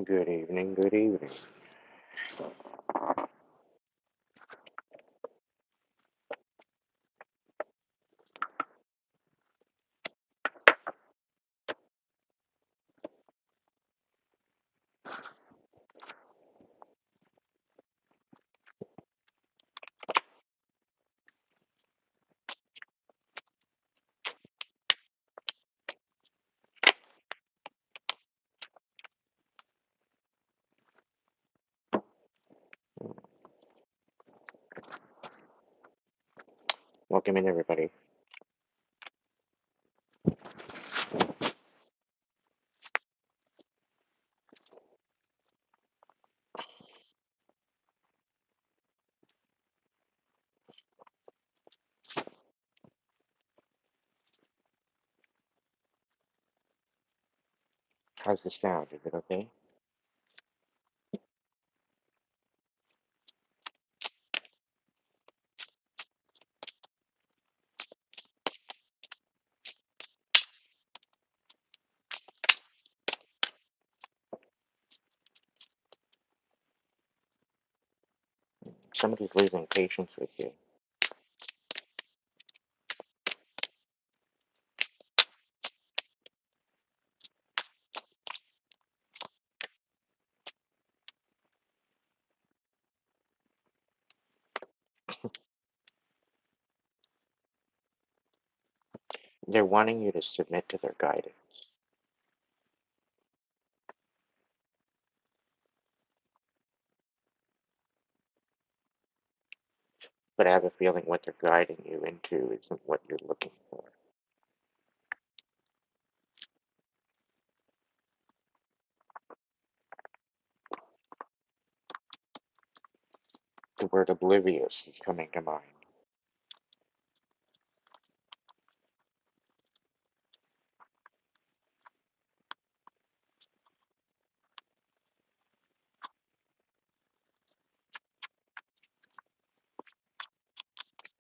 Good evening, good evening. Welcome in, everybody. How's the sound? Is it okay? Somebody's losing patience with you. They're wanting you to submit to their guidance. But I have a feeling what they're guiding you into isn't what you're looking for. The word oblivious is coming to mind.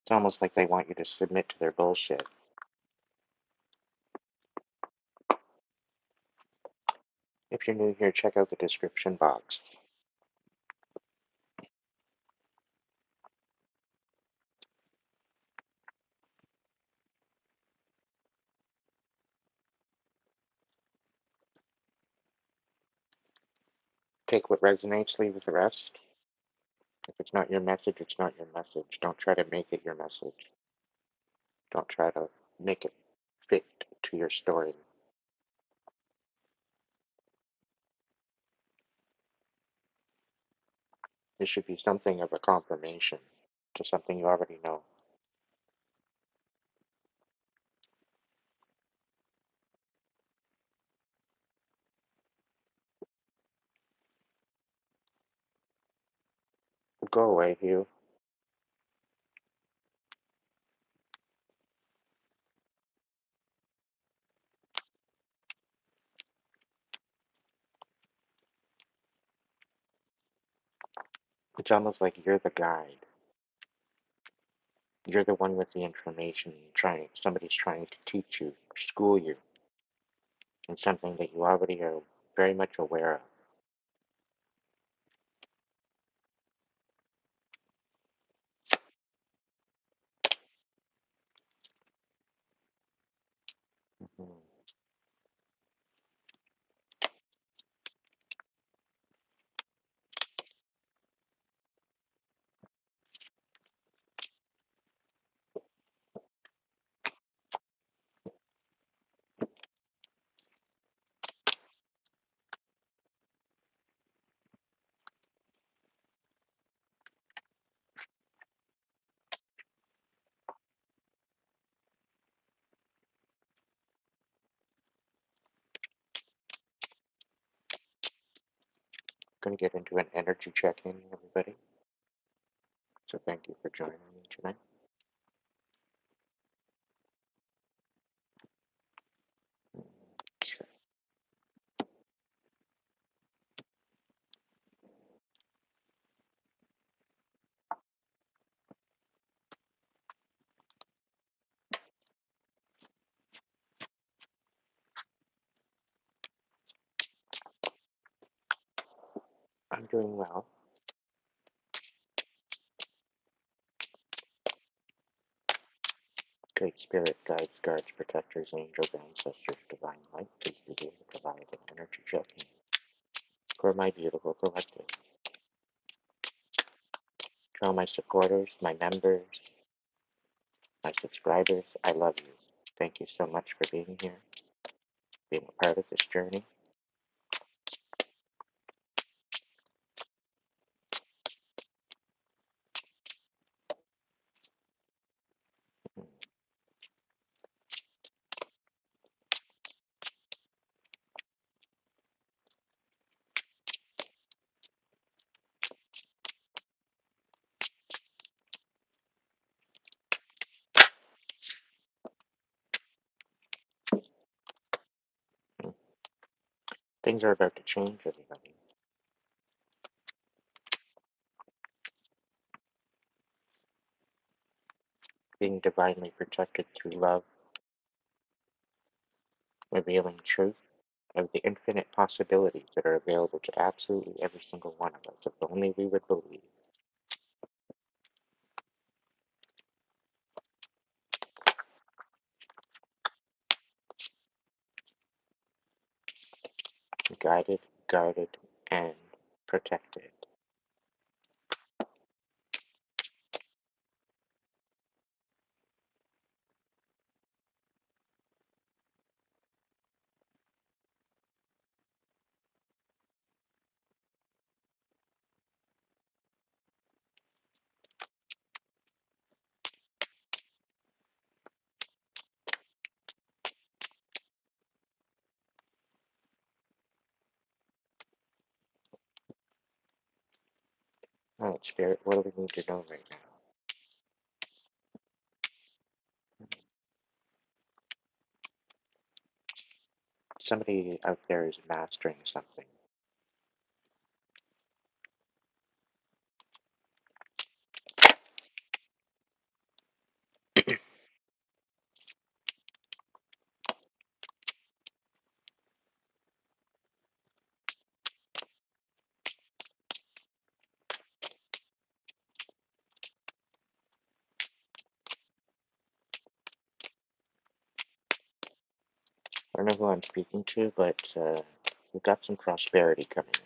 It's almost like they want you to submit to their bullshit. If you're new here, check out the description box. Take what resonates, leave the rest. If it's not your message, it's not your message. Don't try to make it your message. Don't try to make it fit to your story. This should be something of a confirmation to something you already know. Go away, Hugh. It's almost like you're the guide. You're the one with the information. Somebody's trying to teach you, school you, in something that you already are very much aware of. Going to get into an energy check-in, everybody. So thank you for joining me tonight. I'm doing well. Great Spirit, guides, guards, protectors, angels, ancestors, divine light, please be here to provide an energy check-in for my beautiful collective. To all my supporters, my members, my subscribers, I love you. Thank you so much for being here, being a part of this journey. Things are about to change, everybody. Being divinely protected through love, revealing truth of the infinite possibilities that are available to absolutely every single one of us, if only we would believe. Guided, guarded, and protected. All right, Spirit, what do we need to know right now? Somebody out there is mastering something. I don't know who I'm speaking to, but we've got some prosperity coming in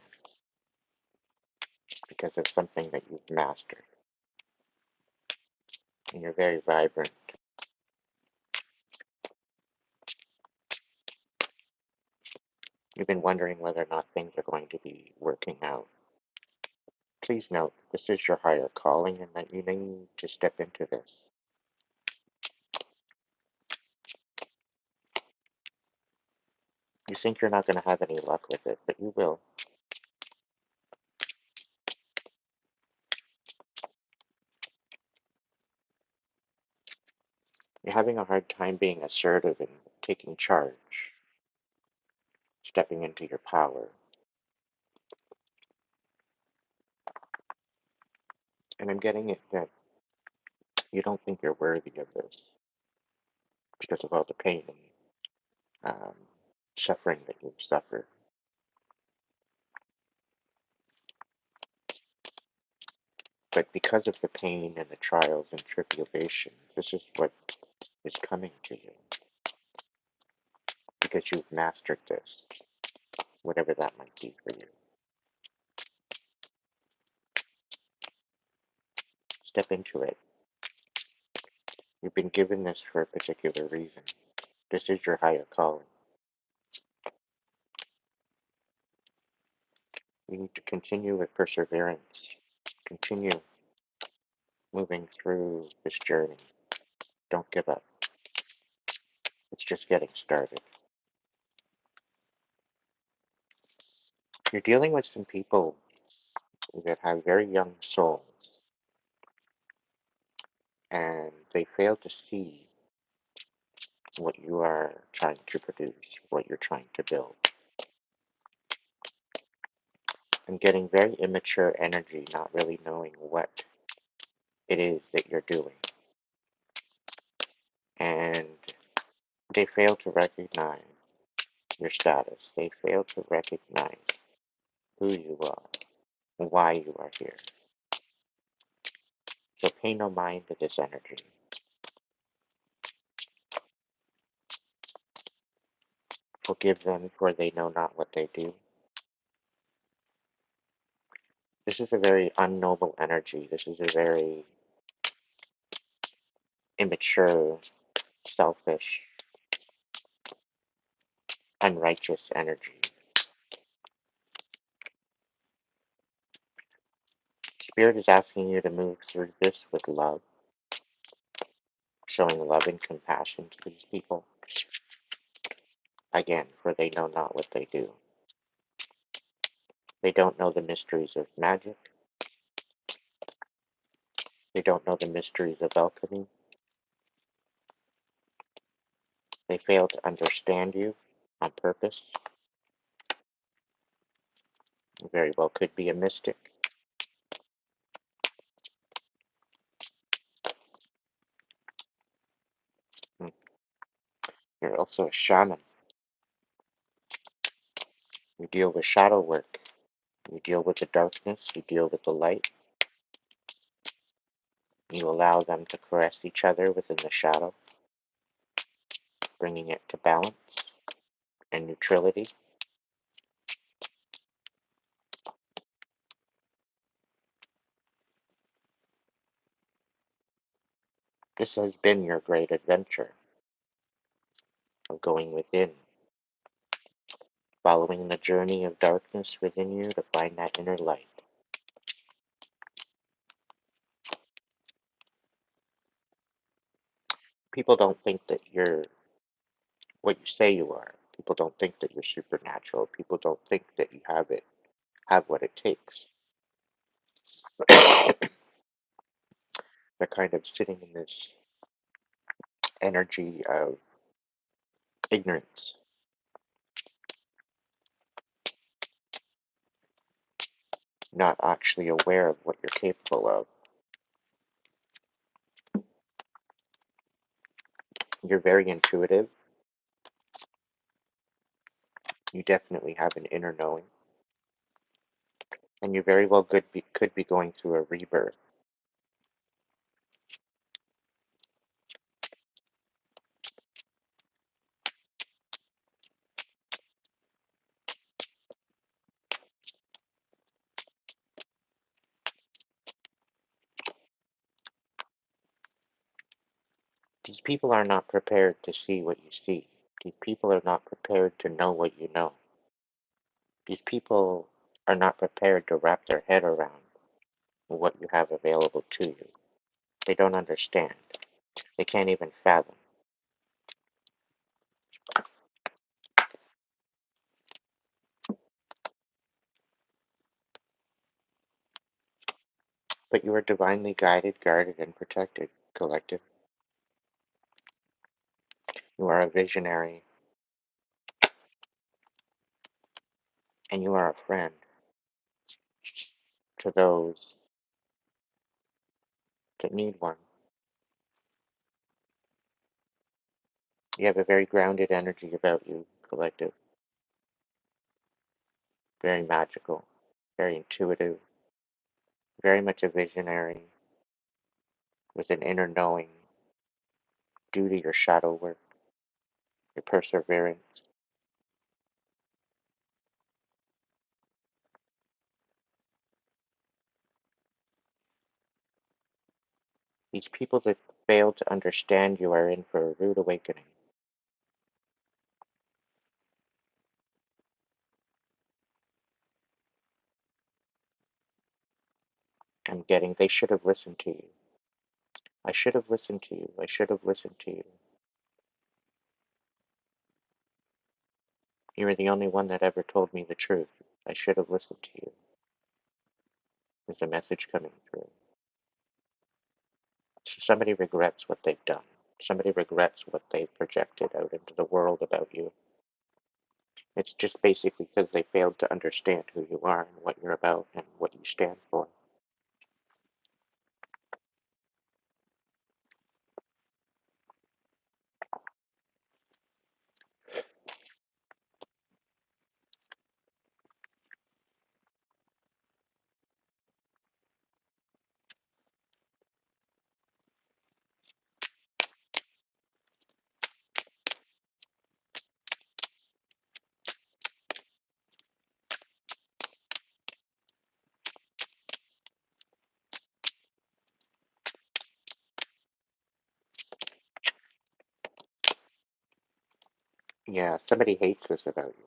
because of something that you've mastered. And you're very vibrant. You've been wondering whether or not things are going to be working out. Please note, this is your higher calling and that you need to step into this. You think you're not going to have any luck with it, but you will. You're having a hard time being assertive and taking charge, stepping into your power. And I'm getting it that you don't think you're worthy of this because of all the pain and suffering that you've suffered. But because of the pain and the trials and tribulations, this is what is coming to you. Because you've mastered this, whatever that might be for you. Step into it. You've been given this for a particular reason. This is your higher calling. You need to continue with perseverance. Continue moving through this journey. Don't give up. It's just getting started. You're dealing with some people that have very young souls, and they fail to see what you are trying to produce, what you're trying to build. I'm getting very immature energy, not really knowing what it is that you're doing. And they fail to recognize your status. They fail to recognize who you are. why you are here. So pay no mind to this energy. Forgive them, for they know not what they do. This is a very unnoble energy. This is a very immature, selfish, unrighteous energy. Spirit is asking you to move through this with love, showing love and compassion to these people. Again, for they know not what they do. They don't know the mysteries of magic. They don't know the mysteries of alchemy. They fail to understand you on purpose. You very well could be a mystic. You're also a shaman. You deal with shadow work. You deal with the darkness. You deal with the light. You allow them to caress each other within the shadow, bringing it to balance and neutrality. This has been your great adventure of going within, following the journey of darkness within you to find that inner light. People don't think that you're what you say you are. People don't think that you're supernatural. People don't think that you have what it takes. They're kind of sitting in this energy of ignorance, not actually aware of what you're capable of. You're very intuitive. You definitely have an inner knowing. And you very well could be going through a rebirth. These people are not prepared to see what you see. These people are not prepared to know what you know. These people are not prepared to wrap their head around what you have available to you. They don't understand. They can't even fathom. But you are divinely guided, guarded, and protected, collective. You are a visionary, and you are a friend to those that need one. You have a very grounded energy about you, collective. Very magical, very intuitive, very much a visionary with an inner knowing due to your shadow work, your perseverance. These people that fail to understand you are in for a rude awakening. I'm getting, they should have listened to you. I should have listened to you. I should have listened to you. You were the only one that ever told me the truth. I should have listened to you. There's a message coming through. So somebody regrets what they've done. Somebody regrets what they've projected out into the world about you. It's just basically because they failed to understand who you are and what you're about and what you stand for. Yeah, somebody hates this about you.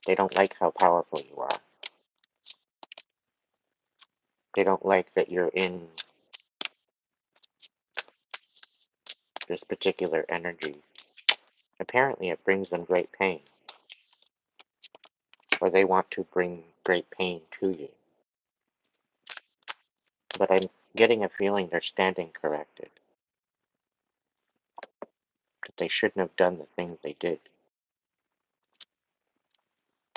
They don't like how powerful you are. They don't like that you're in this particular energy. Apparently, it brings them great pain, or they want to bring great pain to you. But I'm getting a feeling they're standing corrected, that they shouldn't have done the things they did,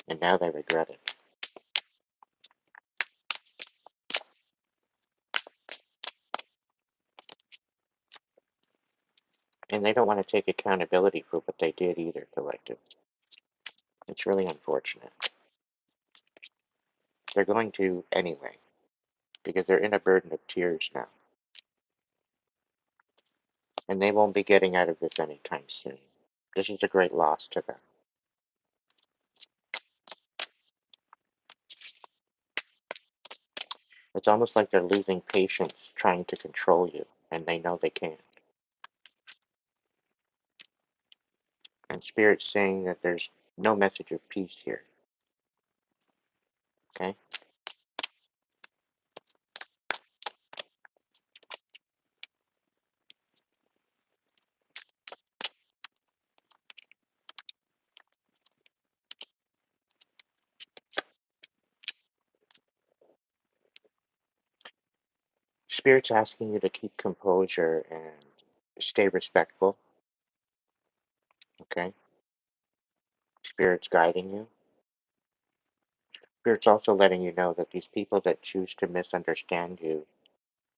and now they regret it. And they don't want to take accountability for what they did either, collective. It's really unfortunate. They're going to anyway, because they're in a burden of tears now. And they won't be getting out of this anytime soon. This is a great loss to them. It's almost like they're losing patience trying to control you, and they know they can't. And Spirit's saying that there's no message of peace here. Okay? Spirit's asking you to keep composure and stay respectful. Okay? Spirit's guiding you. Spirit's also letting you know that these people that choose to misunderstand you,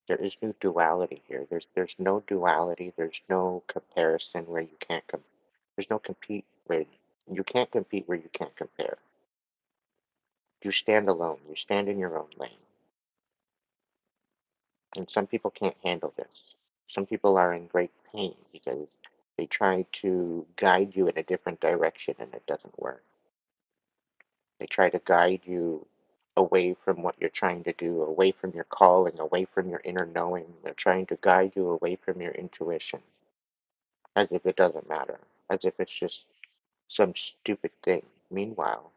there is no duality here. There's no duality. There's no comparison where you can't there's no compete where you can't compete where you can't compare. You stand alone. You stand in your own lane. And some people can't handle this. Some people are in great pain because they try to guide you in a different direction and it doesn't work. They try to guide you away from what you're trying to do, away from your calling, away from your inner knowing. They're trying to guide you away from your intuition, as if it doesn't matter, as if it's just some stupid thing. Meanwhile,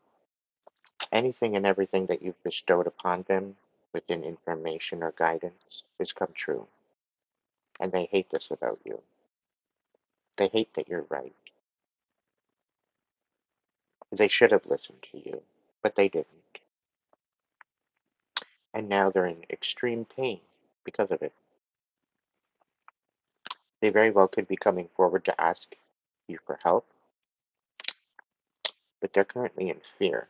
anything and everything that you've bestowed upon them within information or guidance has come true. And they hate this about you. They hate that you're right. They should have listened to you, but they didn't. And now they're in extreme pain because of it. They very well could be coming forward to ask you for help, but they're currently in fear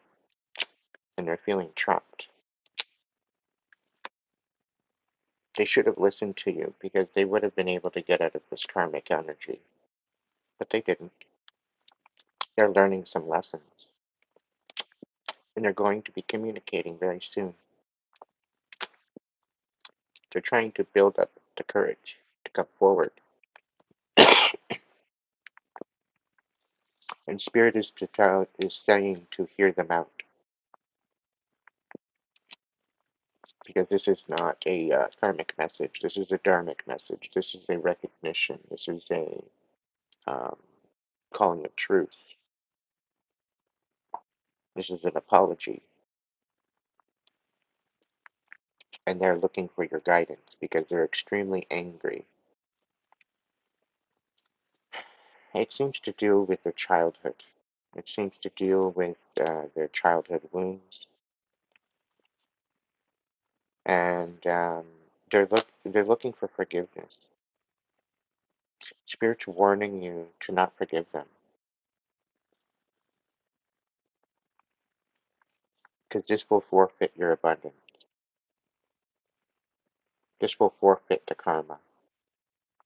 and they're feeling trapped. They should have listened to you because they would have been able to get out of this karmic energy, but they didn't. They're learning some lessons and they're going to be communicating very soon. They're trying to build up the courage to come forward. And Spirit is saying to hear them out because this is not a karmic message. This is a dharmic message. This is a recognition. This is a um, calling of truth. This is an apology. And they're looking for your guidance because they're extremely angry. It seems to deal with their childhood. It seems to deal with their childhood wounds. And they're looking for forgiveness. Spirit's warning you to not forgive them because this will forfeit your abundance. This will forfeit the karma.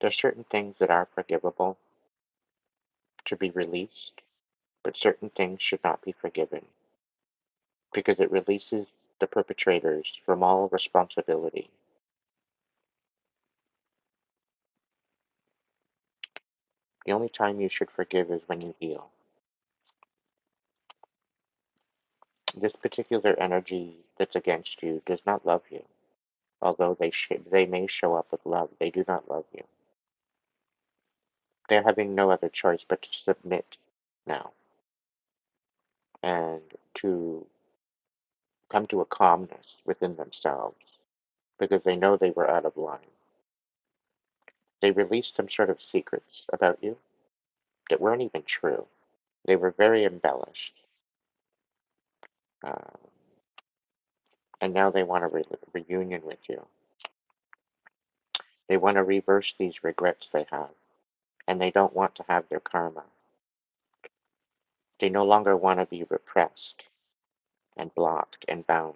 There's certain things that are forgivable to be released, but certain things should not be forgiven because it releases the perpetrators from all responsibility. The only time you should forgive is when you heal. This particular energy that's against you does not love you. Although they may show up with love, they do not love you. They're having no other choice but to submit now and to come to a calmness within themselves because they know they were out of line. They released some sort of secrets about you that weren't even true. They were very embellished. Uh, and now they want a reunion with you. They want to reverse these regrets they have, and they don't want to have their karma. They no longer want to be repressed and blocked and bound.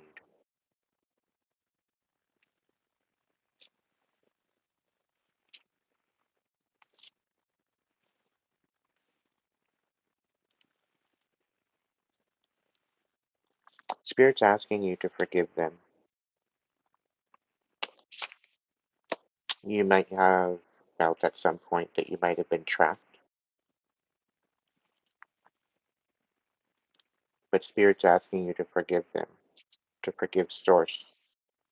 Spirit's asking you to forgive them. You might have felt at some point that you might have been trapped, but Spirit's asking you to forgive them, to forgive Source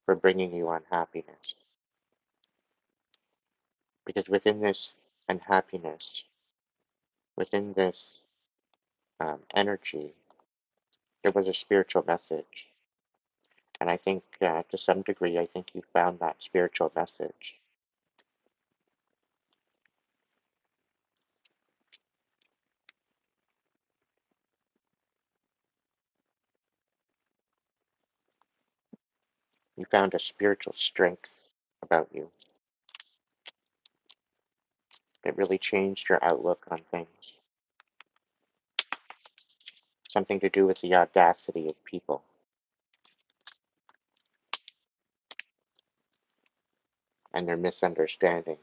for bringing you unhappiness. Because within this unhappiness, within this energy, there was a spiritual message. And I think, to some degree, I think you found that spiritual message. You found a spiritual strength about you that really changed your outlook on things. Something to do with the audacity of people and their misunderstanding.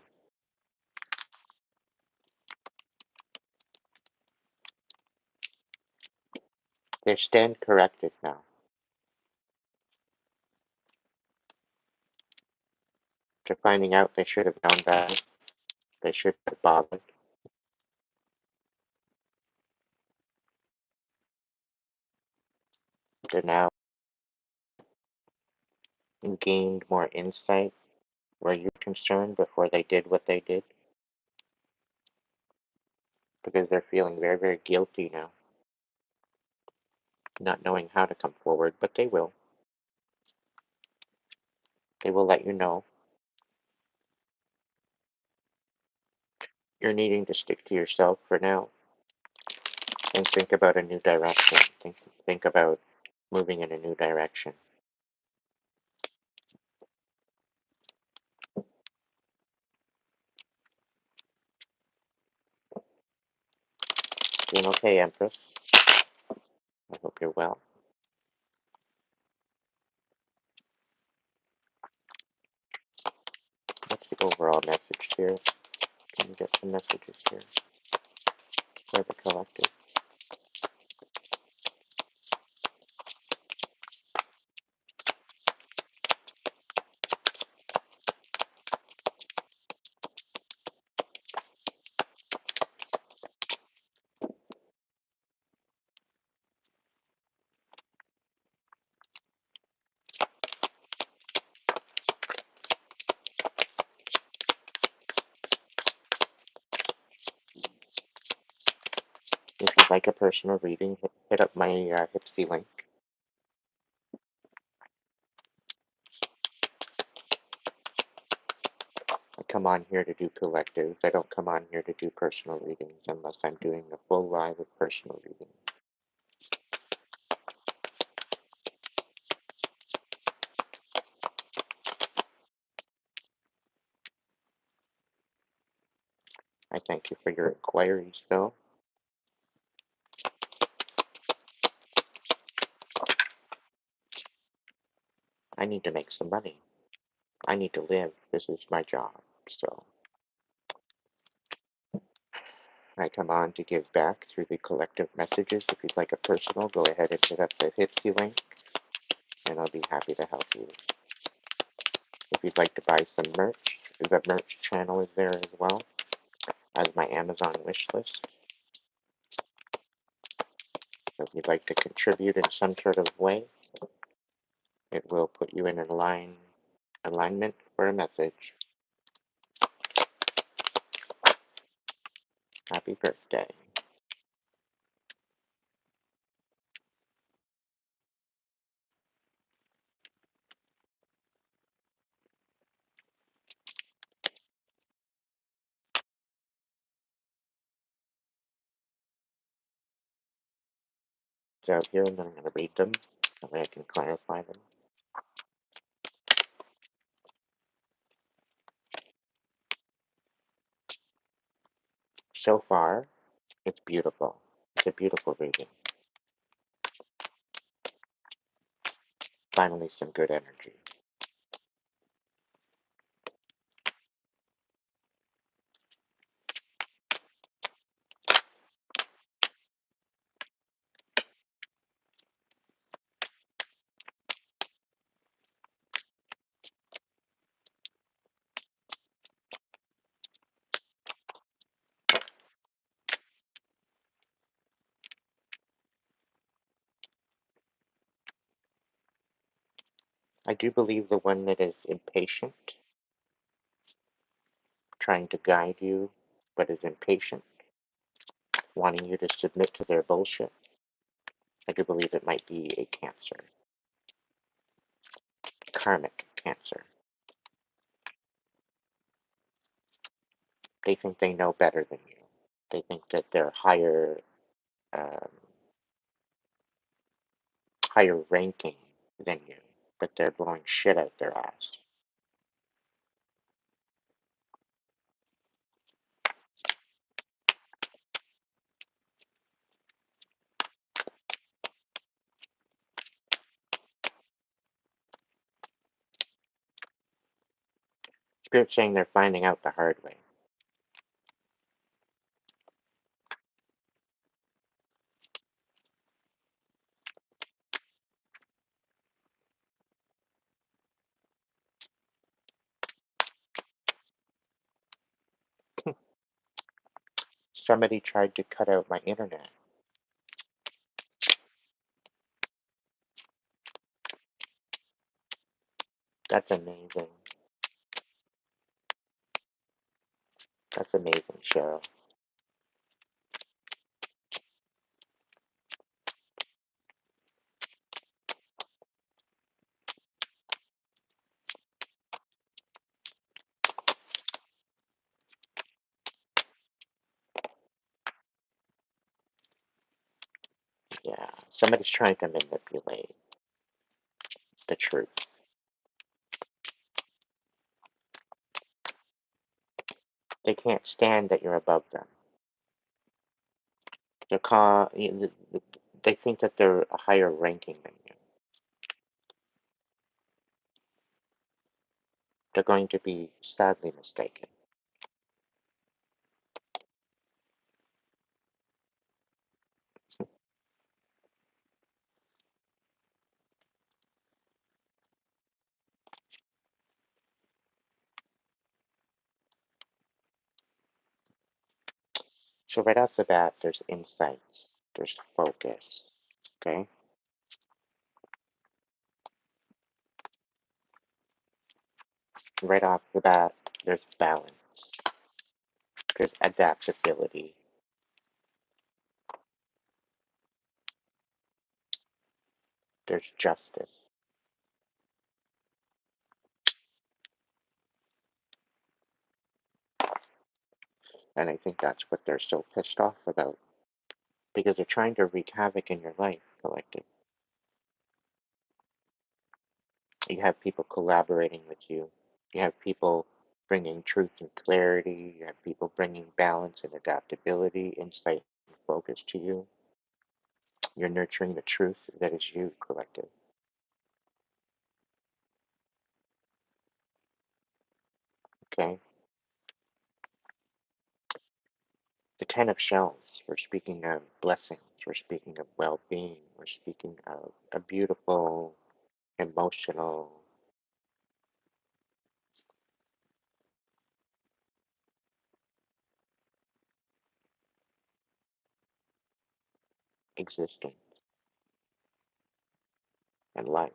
They stand corrected now. To finding out they should have known better. They should have bothered. They're now gained more insight where you're concerned before they did what they did. Because they're feeling very, very guilty now. Not knowing how to come forward, but they will. They will let you know. You're needing to stick to yourself for now and think about a new direction. Think about moving in a new direction. Doing okay, Empress. I hope you're well. What's the overall message here? Can you get some messages here for the collective? If you'd like a personal reading, hit up my Hipsy link. I come on here to do collectives. I don't come on here to do personal readings unless I'm doing a full live of personal reading. I thank you for your inquiries, though. I need to make some money. I need to live. This is my job. So I come on to give back through the collective messages. If you'd like a personal, go ahead and hit up the Hipsy link, and I'll be happy to help you. If you'd like to buy some merch, the merch channel is there as well as my Amazon wish list. So if you'd like to contribute in some sort of way, it will put you in alignment for a message. Happy birthday. It's out here, and then I'm going to read them. That way I can clarify them. So far, it's beautiful. It's a beautiful reading. Finally, some good energy. I do believe the one that is impatient, trying to guide you, but is impatient, wanting you to submit to their bullshit, I do believe it might be a Cancer, karmic Cancer. They think they know better than you. They think that they're um, higher ranking than you, but they're blowing shit out their ass. Spirit saying they're finding out the hard way. Somebody tried to cut out my internet. That's amazing. That's amazing, Cheryl. Yeah, somebody's trying to manipulate the truth. They can't stand that you're above them. They think that they're a higher ranking than you. They're going to be sadly mistaken. So right off the bat, there's insights, there's focus, okay? Right off the bat, there's balance, there's adaptability, there's justice. And I think that's what they're so pissed off about because they're trying to wreak havoc in your life, collective. You have people collaborating with you. You have people bringing truth and clarity. You have people bringing balance and adaptability, insight and focus to you. You're nurturing the truth that is you, collective. Okay? The Ten of Shells, we're speaking of blessings. We're speaking of well being. We're speaking of a beautiful, emotional existence and life.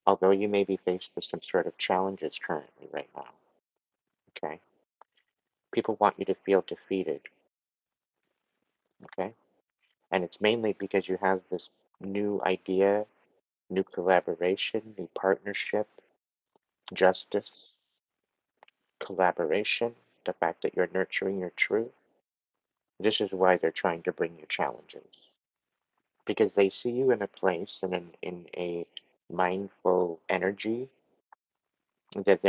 Although you may be faced with some sort of challenges currently right now, okay? People want you to feel defeated, okay? And it's mainly because you have this new idea, new collaboration, new partnership, justice, collaboration, the fact that you're nurturing your truth. This is why they're trying to bring you challenges. Because they see you in a place and in a mindful energy that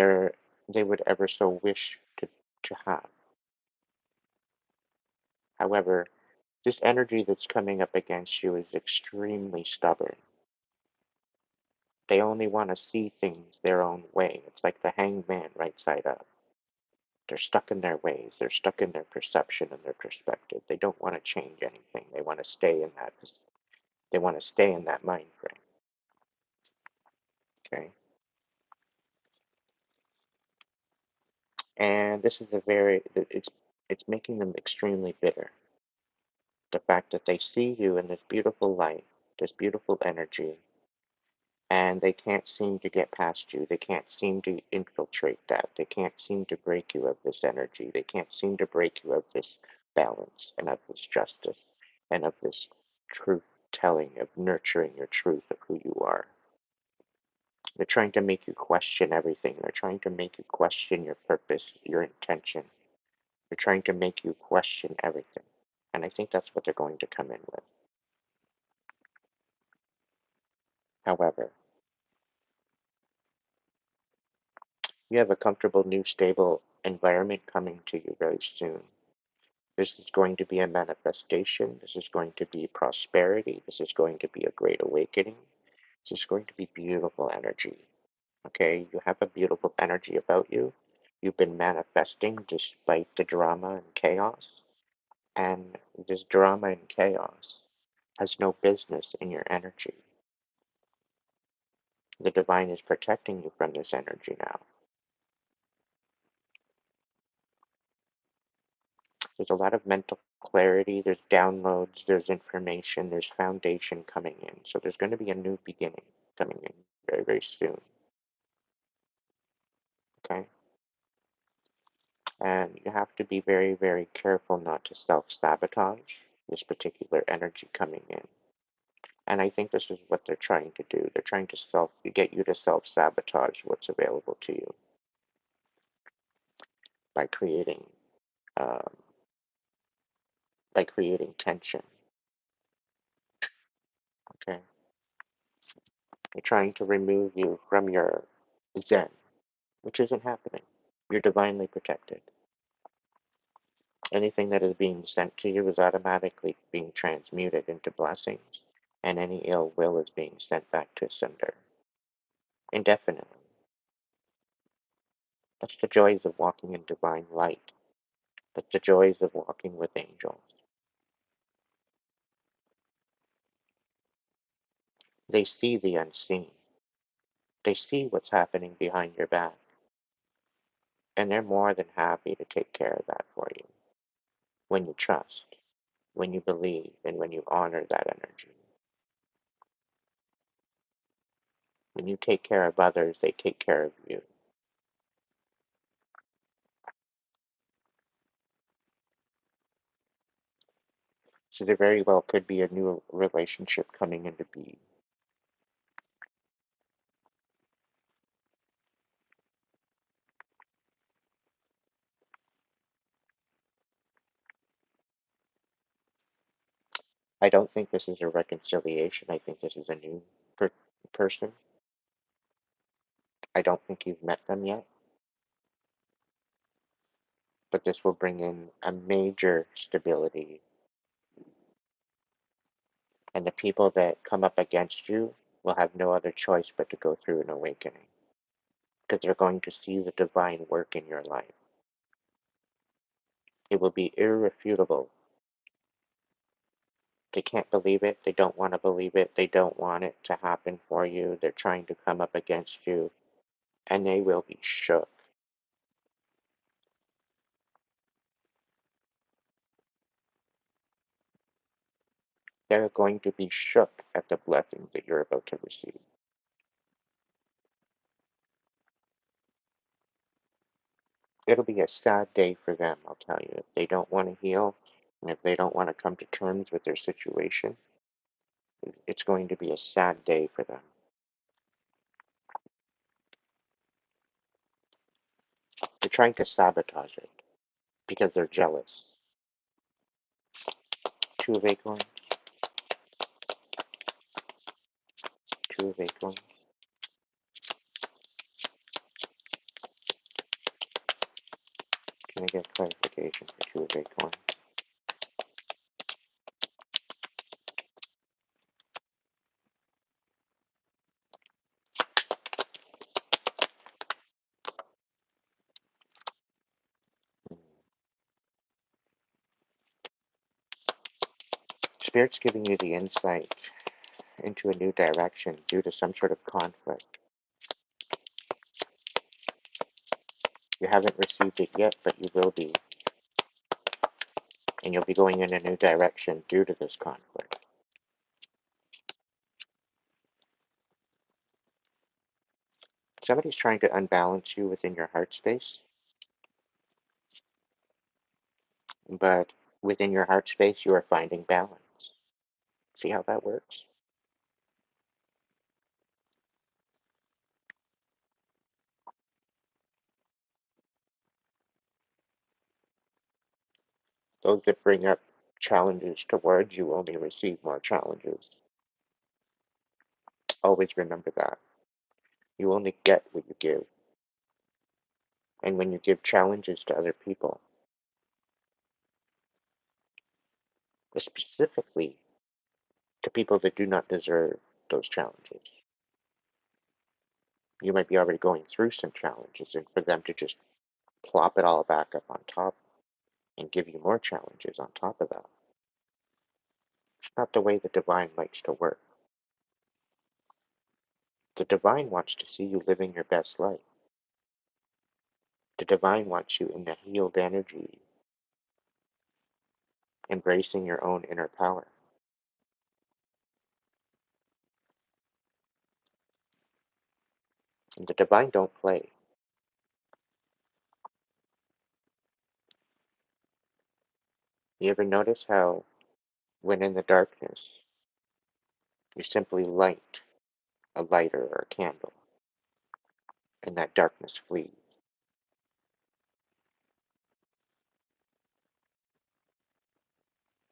they would ever so wish to have. However, this energy that's coming up against you is extremely stubborn. They only want to see things their own way. It's like the hanged man right side up. They're stuck in their ways. They're stuck in their perception and their perspective. They don't want to change anything. They want to stay in that. They want to stay in that mind frame. Okay, and this is a very. It's making them extremely bitter. The fact that they see you in this beautiful light, this beautiful energy, and they can't seem to get past you. They can't seem to infiltrate that. They can't seem to break you of this energy. They can't seem to break you of this balance and of this justice and of this truth telling, of nurturing your truth of who you are. They're trying to make you question everything. They're trying to make you question your purpose, your intention. They're trying to make you question everything. And I think that's what they're going to come in with. However, you have a comfortable, new, stable environment coming to you very soon. This is going to be a manifestation. This is going to be prosperity. This is going to be a great awakening. This is going to be beautiful energy. Okay, you have a beautiful energy about you. You've been manifesting despite the drama and chaos. And this drama and chaos has no business in your energy. The divine is protecting you from this energy now. There's a lot of mental clarity, there's downloads, there's information, there's foundation coming in. So there's going to be a new beginning coming in very, very soon. Okay? And you have to be very, very careful not to self sabotage this particular energy coming in. And I think this is what they're trying to do. They're trying to get you to self sabotage what's available to you by creating um, by creating tension. Okay? They're trying to remove you from your zen, which isn't happening. You're divinely protected. Anything that is being sent to you is automatically being transmuted into blessings, and any ill will is being sent back to sender indefinitely. That's the joys of walking in divine light. That's the joys of walking with angels. They see the unseen. They see what's happening behind your back, and they're more than happy to take care of that for you when you trust, when you believe, and when you honor that energy. When you take care of others, they take care of you. So there very well could be a new relationship coming into being. I don't think this is a reconciliation. I think this is a new person. I don't think you've met them yet, but this will bring in a major stability. And the people that come up against you will have no other choice but to go through an awakening because they're going to see the divine work in your life. It will be irrefutable. They can't believe it. They don't want to believe it. They don't want it to happen for you. They're trying to come up against you, and they will be shook. They're going to be shook at the blessings that you're about to receive. It'll be a sad day for them, I'll tell you. If they don't want to heal, and if they don't want to come to terms with their situation, it's going to be a sad day for them. They're trying to sabotage it because they're jealous. Two of acorns, two of acorns. Can I get clarification for two of acorns? Spirit's giving you the insight into a new direction due to some sort of conflict. You haven't received it yet, but you will be. And you'll be going in a new direction due to this conflict. Somebody's trying to unbalance you within your heart space, but within your heart space, you are finding balance. See how that works? Those that bring up challenges towards you only receive more challenges. Always remember that. You only get what you give. And when you give challenges to other people, specifically to people that do not deserve those challenges, you might be already going through some challenges, and for them to just plop it all back up on top and give you more challenges on top of that, it's not the way the divine likes to work. The divine wants to see you living your best life. The divine wants you in the healed energy, embracing your own inner power. And the divine don't play. You ever notice how, when in the darkness, you simply light a lighter or a candle, and that darkness flees?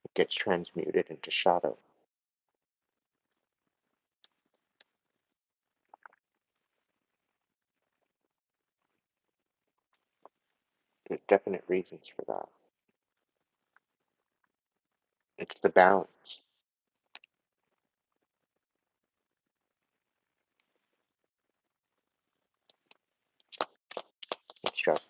It gets transmuted into shadow. There's definite reasons for that. It's the balance. It's justice.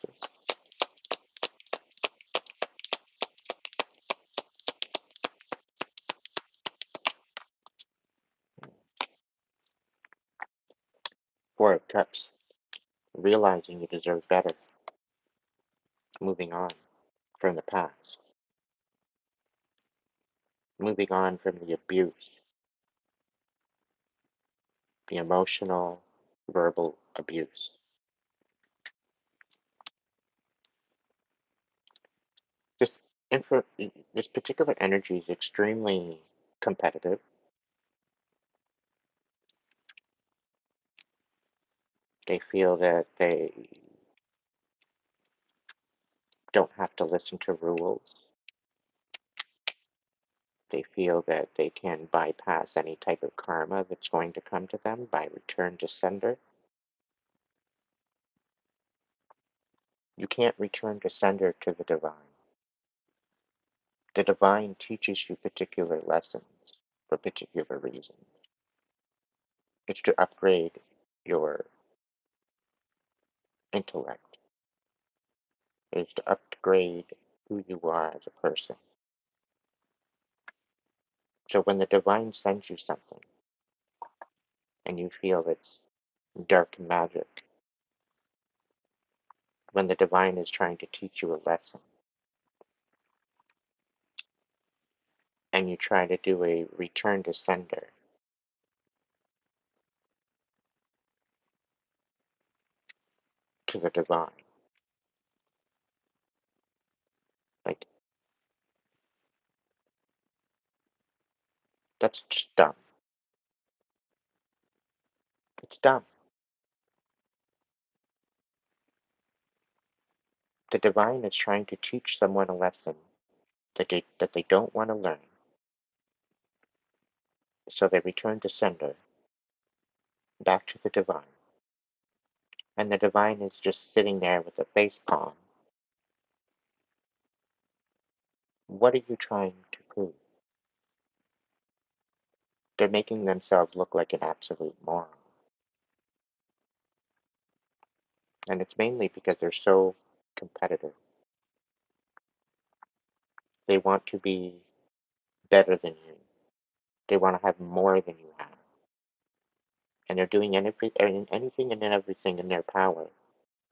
Four of Cups, realizing you deserve better, moving on from the past, moving on from the abuse, the emotional, verbal abuse. This this particular energy is extremely competitive. They feel that they don't have to listen to rules. They feel that they can bypass any type of karma that's going to come to them by return to sender. You can't return to sender to the divine. The divine teaches you particular lessons for particular reasons. It's to upgrade your intellect. It's to upgrade who you are as a person. So when the divine sends you something and you feel it's dark magic, when the divine is trying to teach you a lesson and you try to do a return to sender, to the divine, That's just dumb. It's dumb. The divine is trying to teach someone a lesson that they don't want to learn. So they return to sender, back to the divine. And the divine is just sitting there with a face palm. What are you trying to prove? They're making themselves look like an absolute moron. And it's mainly because they're so competitive. They want to be better than you. They want to have more than you have. And they're doing anything and everything in their power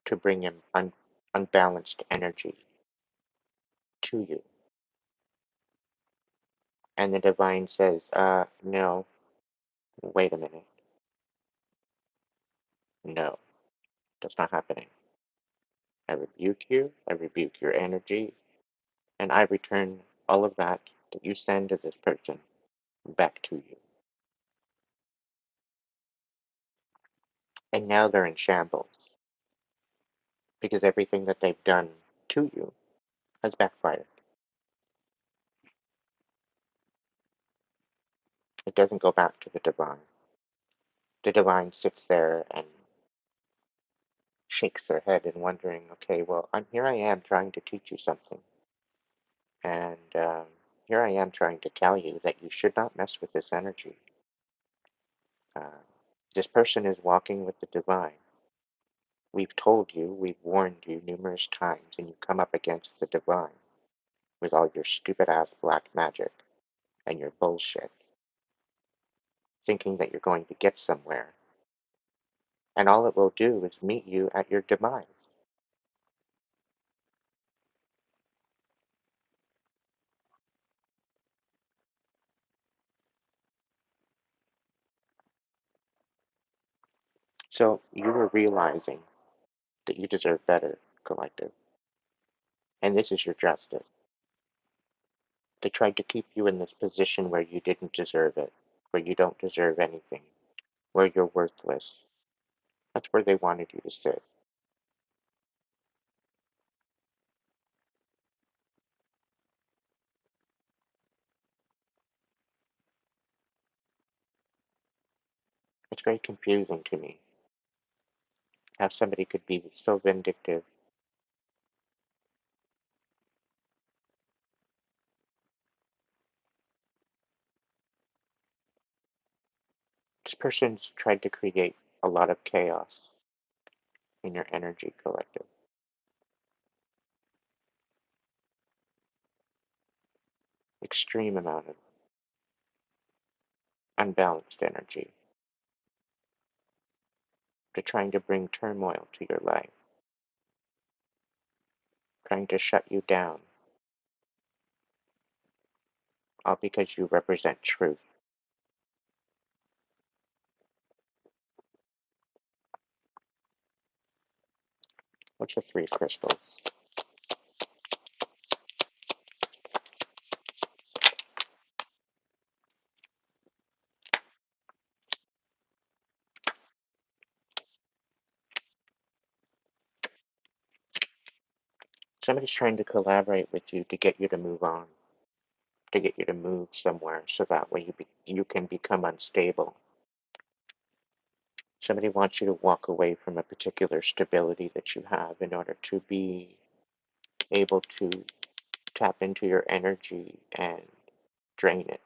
to bring in unbalanced energy to you. And the divine says, no, wait a minute. No, that's not happening. I rebuke you, I rebuke your energy, and I return all of that you send to this person back to you. And now they're in shambles because everything that they've done to you has backfired. It doesn't go back to the divine. The divine sits there and shakes their head and wondering, okay, well, here I am trying to teach you something. And here I am trying to tell you that you should not mess with this energy. Uh, this person is walking with the divine. We've told you, we've warned you numerous times, and you come up against the divine with all your stupid ass black magic and your bullshit, thinking that you're going to get somewhere. And all it will do is meet you at your demise. So you were realizing that you deserve better, collective. And this is your justice. They tried to keep you in this position where you didn't deserve it, where you don't deserve anything, where you're worthless. That's where they wanted you to sit. It's very confusing to me how somebody could be so vindictive. This person's tried to create a lot of chaos in your energy, collective. Extreme amount of unbalanced energy. They're trying to bring turmoil to your life, trying to shut you down, all because you represent truth. What's the three crystals? Somebody's trying to collaborate with you to get you to move on, to get you to move somewhere so that way you can become unstable. Somebody wants you to walk away from a particular stability that you have in order to be able to tap into your energy and drain it.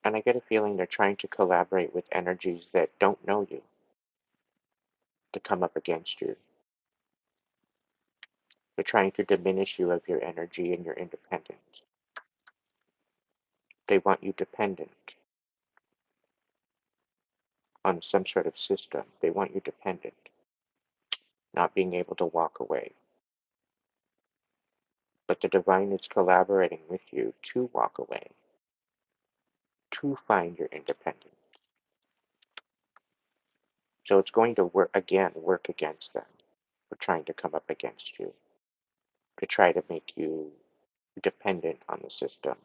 And I get a feeling they're trying to collaborate with energies that don't know you to come up against you. They're trying to diminish you of your energy and your independence. They want you dependent on some sort of system. They want you dependent, not being able to walk away. But the divine is collaborating with you to walk away, to find your independence. So it's going to work against them for trying to come up against you, to try to make you dependent on the system.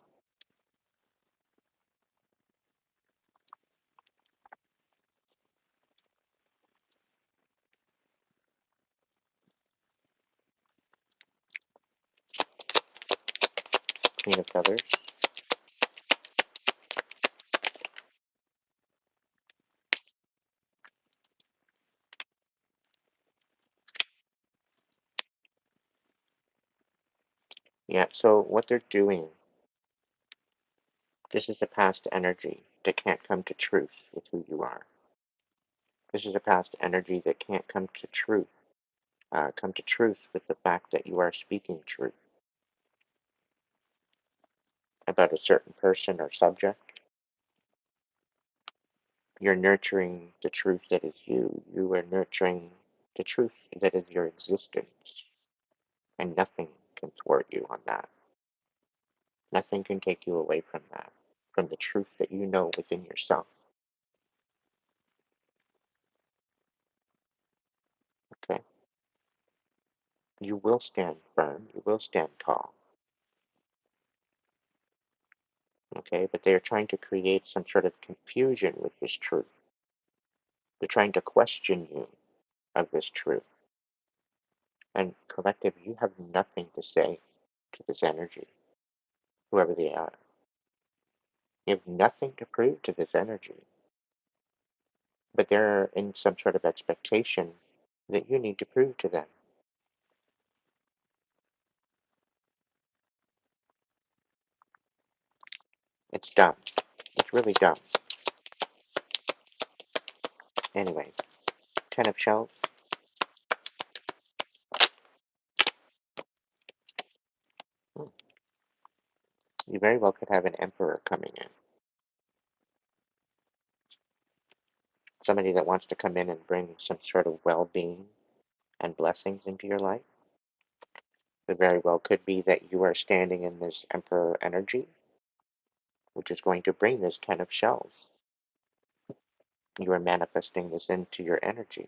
Queen of Feathers. Yeah, so what they're doing, this is a past energy that can't come to truth with who you are. This is a past energy that can't come to truth with the fact that you are speaking truth about a certain person or subject. You're nurturing the truth that is you. You are nurturing the truth that is your existence. And nothing can thwart you on that. Nothing can take you away from that, from the truth that you know within yourself. Okay? You will stand firm. You will stand tall. Okay? But they are trying to create some sort of confusion with this truth. They're trying to question you of this truth. And collective, you have nothing to say to this energy, whoever they are. You have nothing to prove to this energy. But they're in some sort of expectation that you need to prove to them. It's dumb. It's really dumb. Anyway, 10 of shells. Hmm. You very well could have an emperor coming in. Somebody that wants to come in and bring some sort of well-being and blessings into your life. It very well could be that you are standing in this emperor energy, which is going to bring this 10 of shells. You are manifesting this into your energy.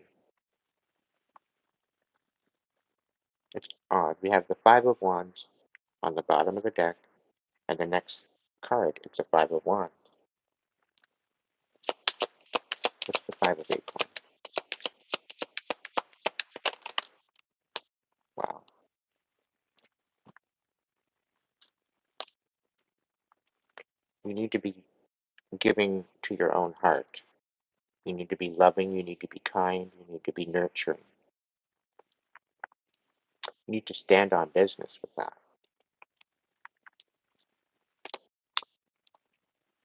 It's odd. We have the Five of Wands on the bottom of the deck, and the next card, it's a Five of Wands. What's the Five of Acorns? Wow. You need to be giving to your own heart. You need to be loving. You need to be kind. You need to be nurturing. You need to stand on business with that.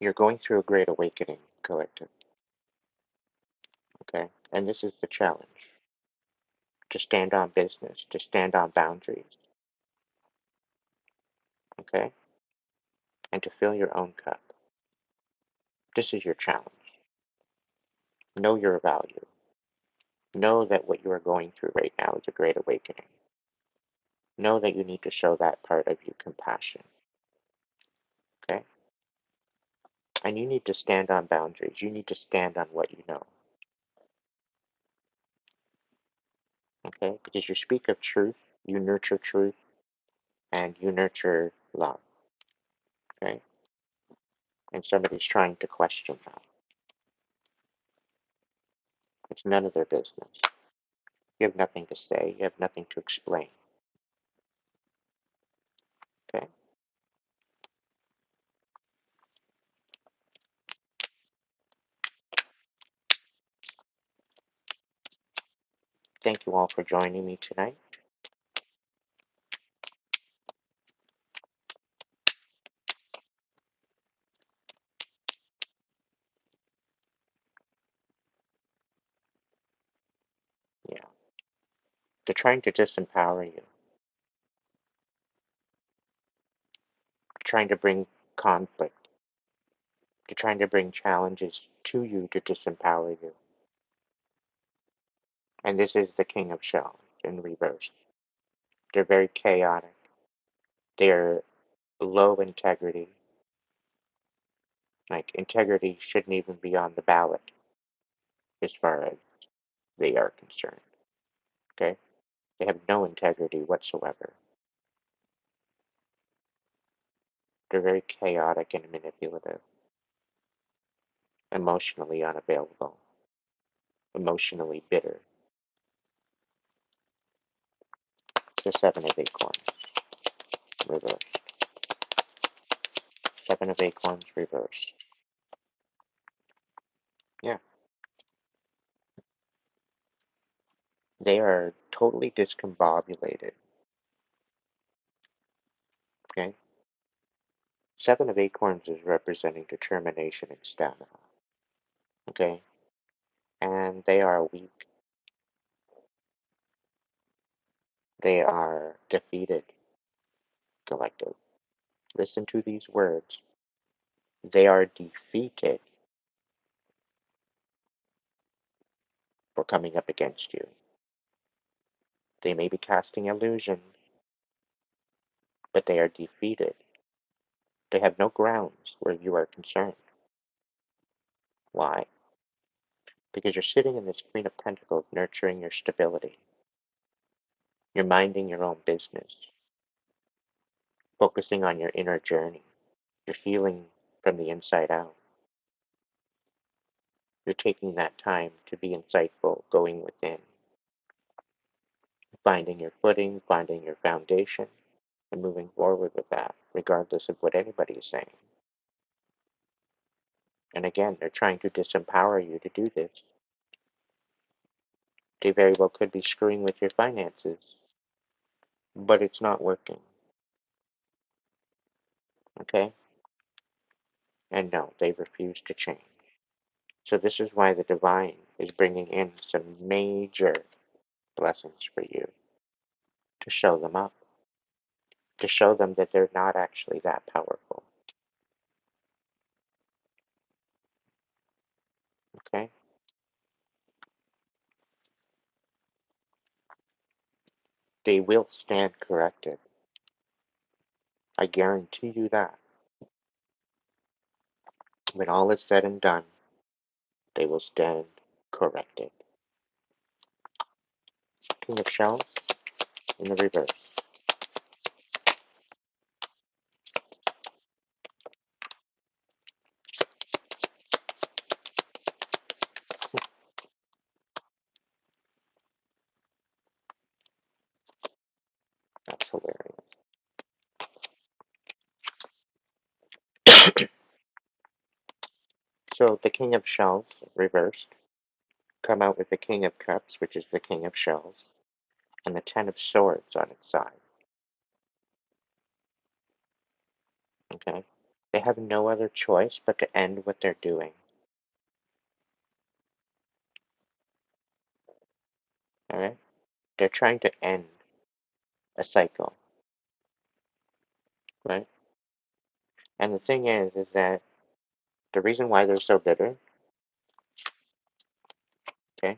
You're going through a great awakening, collective. Okay? And this is the challenge, to stand on business, to stand on boundaries. Okay? And to fill your own cup. This is your challenge. Know your value. Know that what you are going through right now is a great awakening. Know that you need to show that part of you compassion. Okay? And you need to stand on boundaries. You need to stand on what you know. Okay? Because you speak of truth, you nurture truth, and you nurture love. Okay? And somebody's trying to question that. It's none of their business. You have nothing to say. You have nothing to explain. Okay? Thank you all for joining me tonight. Yeah. They're trying to disempower you. They're trying to bring conflict. They're trying to bring challenges to you to disempower you. And this is the King of Shells in reverse. They're very chaotic. They're low integrity. Like, integrity shouldn't even be on the ballot as far as they are concerned. Okay? They have no integrity whatsoever. They're very chaotic and manipulative, emotionally unavailable, emotionally bitter. It's the Seven of Acorns, reversed. Seven of Acorns, reversed. Yeah. They are totally discombobulated. Okay? Seven of Acorns is representing determination and stamina. Okay? And they are weak. They are defeated, collective. Listen to these words. They are defeated for coming up against you. They may be casting illusion, but they are defeated. They have no grounds where you are concerned. Why? Because you're sitting in this Queen of Pentacles nurturing your stability. You're minding your own business, focusing on your inner journey. You're feeling from the inside out. You're taking that time to be insightful, going within, finding your footing, finding your foundation, and moving forward with that, regardless of what anybody is saying. And again, they're trying to disempower you to do this. They very well could be screwing with your finances, but it's not working. Okay? And no, they refuse to change. So this is why the divine is bringing in some major blessings for you to show them up, to show them that they're not actually that powerful. Okay? They will stand corrected. I guarantee you that. When all is said and done, they will stand corrected. King of Shells in the reverse. That's hilarious. So the King of Shells, reversed, come out with the King of Cups, which is the King of Shells, and the Ten of Swords on its side. Okay? They have no other choice but to end what they're doing. Alright? They're trying to end a cycle. Right? And the thing is that the reason why they're so bitter, okay,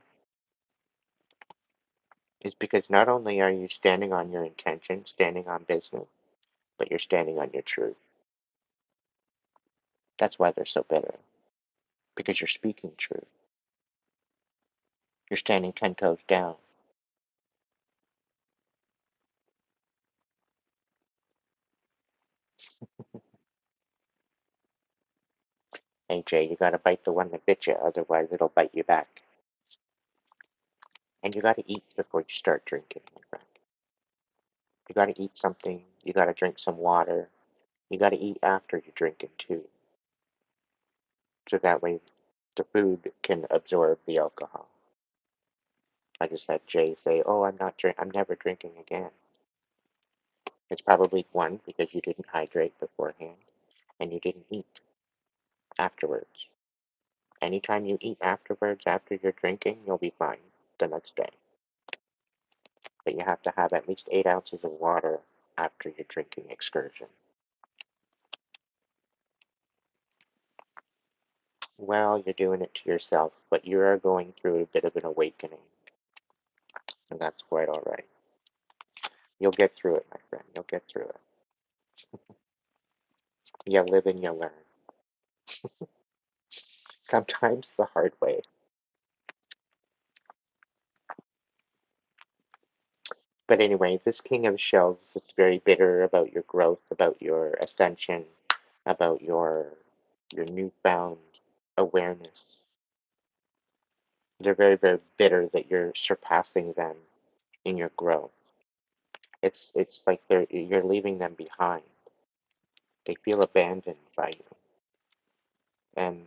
is because not only are you standing on your intention, standing on business, but you're standing on your truth. That's why they're so bitter. Because you're speaking truth. You're standing 10 toes down. Hey Jay, you gotta bite the one that bit you, otherwise it'll bite you back. And you gotta eat before you start drinking, my friend. You gotta eat something, you gotta drink some water, you gotta eat after you're drinking too. So that way the food can absorb the alcohol. I just had Jay say, "Oh, I'm never drinking again." It's probably one, because you didn't hydrate beforehand and you didn't eat afterwards. Anytime you eat afterwards, after you're drinking, you'll be fine the next day. But you have to have at least 8 ounces of water after your drinking excursion. Well, you're doing it to yourself, but you are going through a bit of an awakening, and that's quite all right. You'll get through it, my friend. You'll get through it. You live and you learn. Sometimes the hard way. But anyway, this King of Shells is very bitter about your growth, about your ascension, about your newfound awareness. They're very, very bitter that you're surpassing them in your growth. It's like you're leaving them behind. They feel abandoned by you, and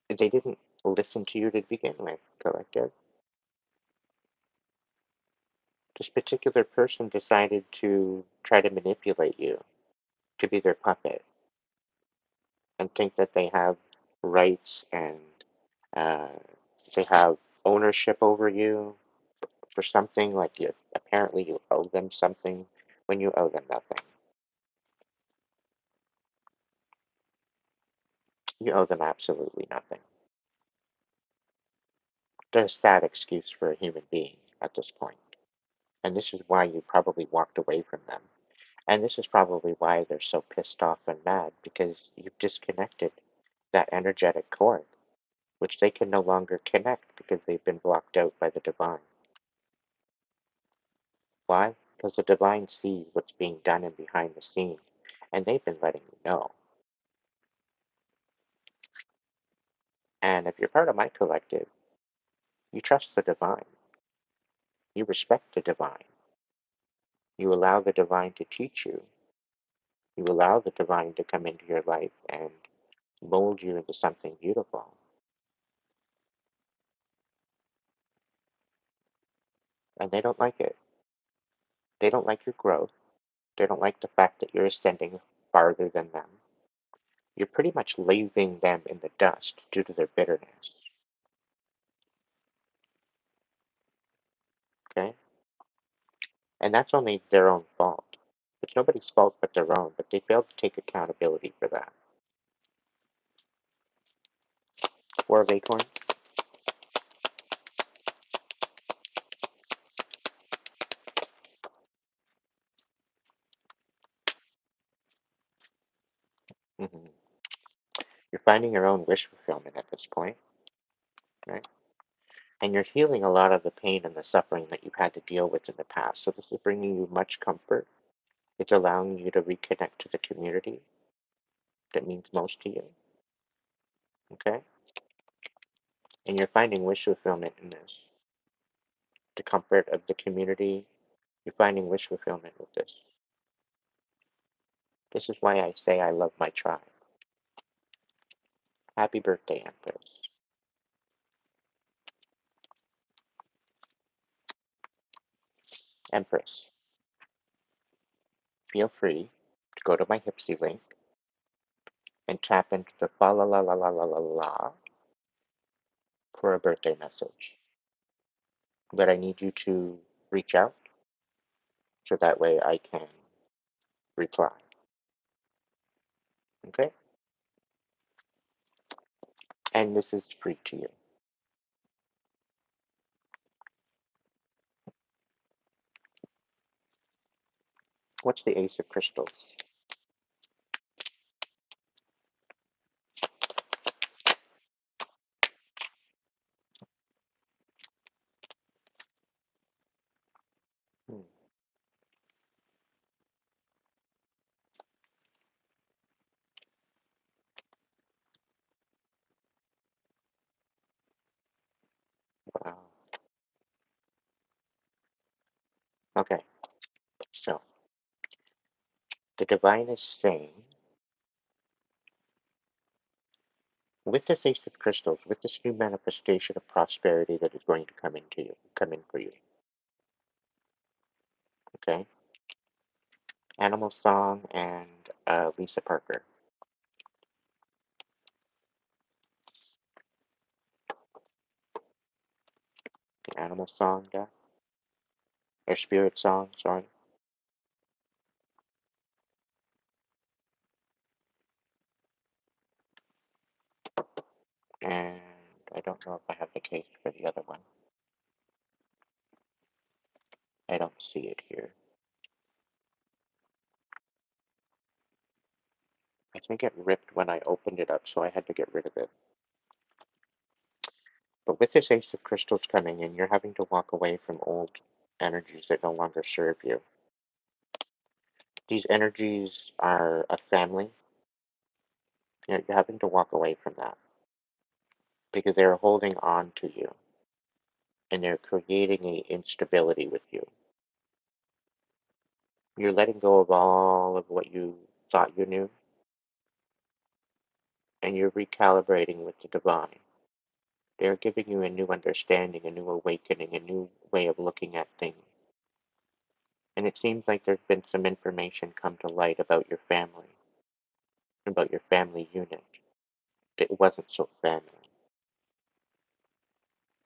they didn't listen to you to begin with, collective. This particular person decided to try to manipulate you, to be their puppet, and think that they have rights and uh, they have ownership over you for something. Like you, apparently you owe them something when you owe them nothing. You owe them absolutely nothing. They're a sad excuse for a human being at this point. And this is why you probably walked away from them. And this is probably why they're so pissed off and mad, because you've disconnected that energetic cord, which they can no longer connect because they've been blocked out by the divine. Why? Because the divine sees what's being done in behind the scenes, and they've been letting you know. And if you're part of my collective, you trust the divine. You respect the divine. You allow the divine to teach you. You allow the divine to come into your life and mold you into something beautiful. And they don't like it. They don't like your growth. They don't like the fact that you're ascending farther than them. You're pretty much leaving them in the dust due to their bitterness. Okay? And that's only their own fault. It's nobody's fault but their own, but they failed to take accountability for that. Four of acorns. Mm-hmm. You're finding your own wish fulfillment at this point, right? And you're healing a lot of the pain and the suffering that you've had to deal with in the past. So this is bringing you much comfort. It's allowing you to reconnect to the community that means most to you, okay? And you're finding wish fulfillment in this. The comfort of the community, you're finding wish fulfillment with this. This is why I say I love my tribe. Happy birthday, Empress. Empress, feel free to go to my Hipsy link and tap into the fa la la la la la la la for a birthday message. But I need you to reach out so that way I can reply. Okay? And this is free to you. What's the Ace of Crystals? Hmm. Wow. Okay, so the divine is saying, with this Ace of Crystals, with this new manifestation of prosperity that is going to come in for you, okay? Animal Song and Lisa Parker. The Animal Song, yeah? Or Spirit Song, sorry. And I don't know if I have the case for the other one. I don't see it here. I think it ripped when I opened it up, so I had to get rid of it. But with this Ace of Crystals coming in, you're having to walk away from old energies that no longer serve you. These energies are a family. You're having to walk away from that because they're holding on to you and they're creating a instability with you. You're letting go of all of what you thought you knew and you're recalibrating with the divine. They're giving you a new understanding, a new awakening, a new way of looking at things. And it seems like there's been some information come to light about your family unit. It wasn't so family.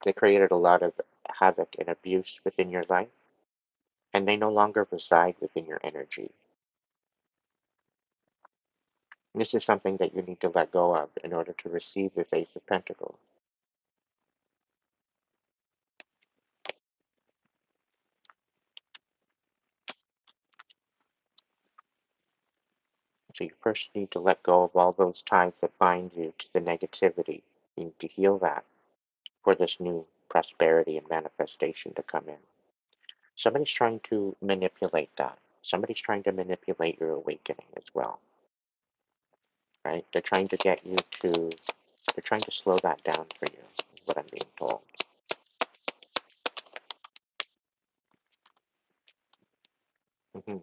They created a lot of havoc and abuse within your life, and they no longer reside within your energy. This is something that you need to let go of in order to receive this Ace of Pentacles. So you first need to let go of all those ties that bind you to the negativity. You need to heal that for this new prosperity and manifestation to come in. Somebody's trying to manipulate that. Somebody's trying to manipulate your awakening as well, right? They're trying to get you to, they're trying to slow that down for you, is what I'm being told. hmm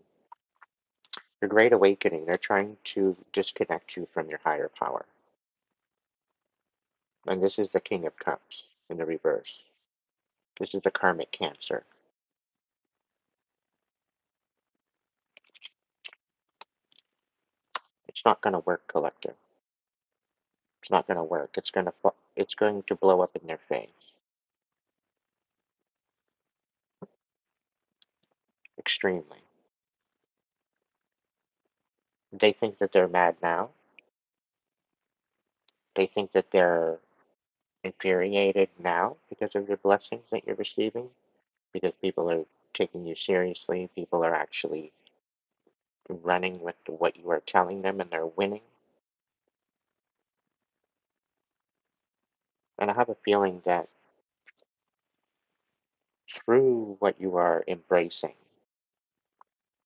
Your great awakening, they're trying to disconnect you from your higher power. And this is the King of Cups in the reverse. This is the karmic Cancer. It's not going to work, collective. It's not going to work. It's going to blow up in their face. Extremely. They think that they're mad now. They think that they're infuriated now because of your blessings that you're receiving, because people are taking you seriously, people are actually running with what you are telling them and they're winning. And I have a feeling that through what you are embracing,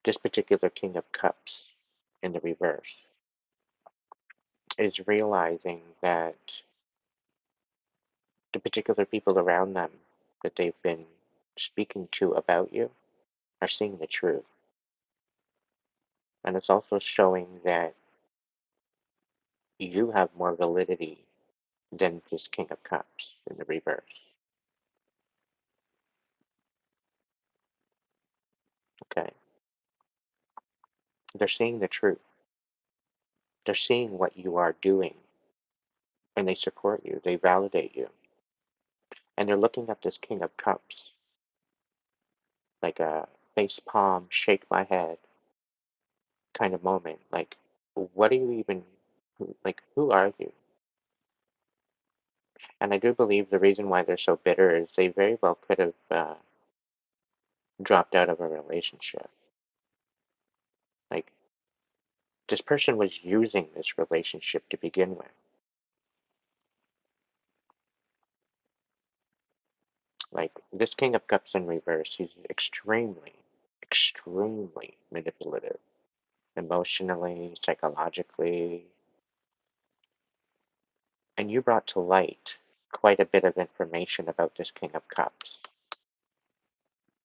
this particular King of Cups in the reverse is realizing that the particular people around them that they've been speaking to about you are seeing the truth. And it's also showing that you have more validity than this King of Cups in the reverse. Okay? They're seeing the truth. They're seeing what you are doing and they support you. They validate you. And they're looking at this King of Cups like a face palm, shake my head kind of moment. Like, what are you even, like, who are you? And I do believe the reason why they're so bitter is they very well could have dropped out of a relationship. Like, this person was using this relationship to begin with. Like, this King of Cups in reverse, he's extremely, extremely manipulative, emotionally, psychologically. And you brought to light quite a bit of information about this King of Cups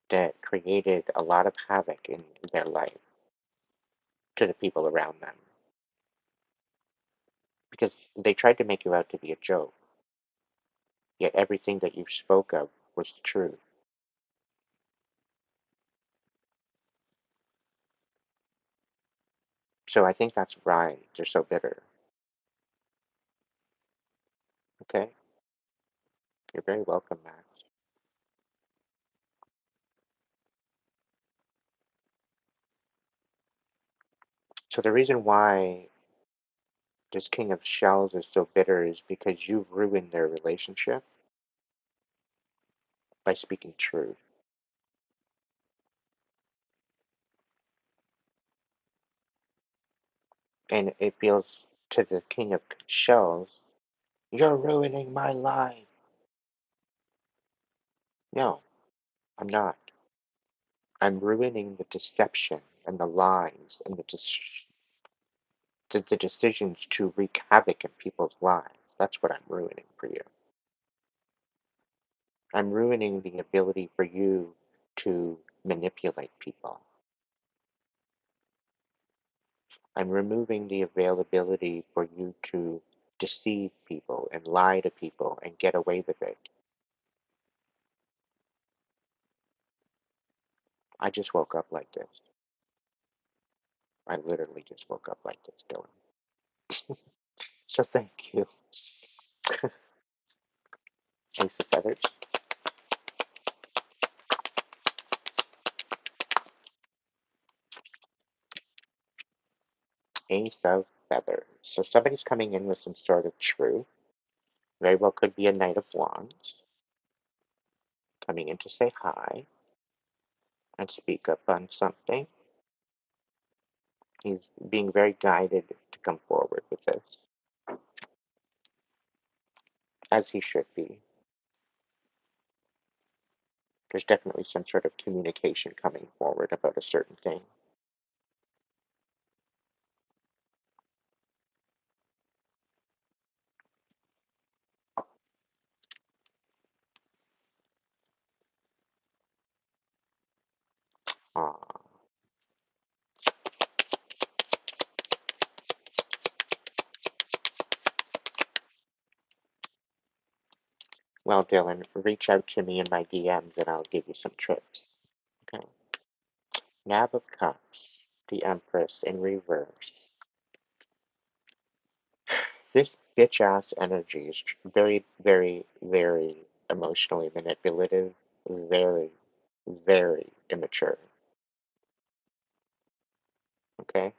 that created a lot of havoc in their life to the people around them. Because they tried to make you out to be a joke, yet everything that you spoke of was true. So I think that's why they're so bitter. Okay? You're very welcome, Max. So the reason why this King of Shells is so bitter is because you've ruined their relationship by speaking truth. And it feels to the King of Shells, you're ruining my life. No, I'm not. I'm ruining the deception and the lies and the decisions to wreak havoc in people's lives. That's what I'm ruining for you. I'm ruining the ability for you to manipulate people. I'm removing the availability for you to deceive people and lie to people and get away with it. I just woke up like this. I literally just woke up like this, Dylan. So thank you. Ace of Feathers. Ace of Feathers. So somebody's coming in with some sort of truth. Very well could be a Knight of Wands. Coming in to say hi and speak up on something. He's being very guided to come forward with this, as he should be. There's definitely some sort of communication coming forward about a certain thing. Ah. Well, Dylan, reach out to me in my DMs and I'll give you some trips. Okay. Nab of Cups, the Empress in reverse. This bitch ass energy is very, very, very emotionally manipulative, very, very immature. Okay?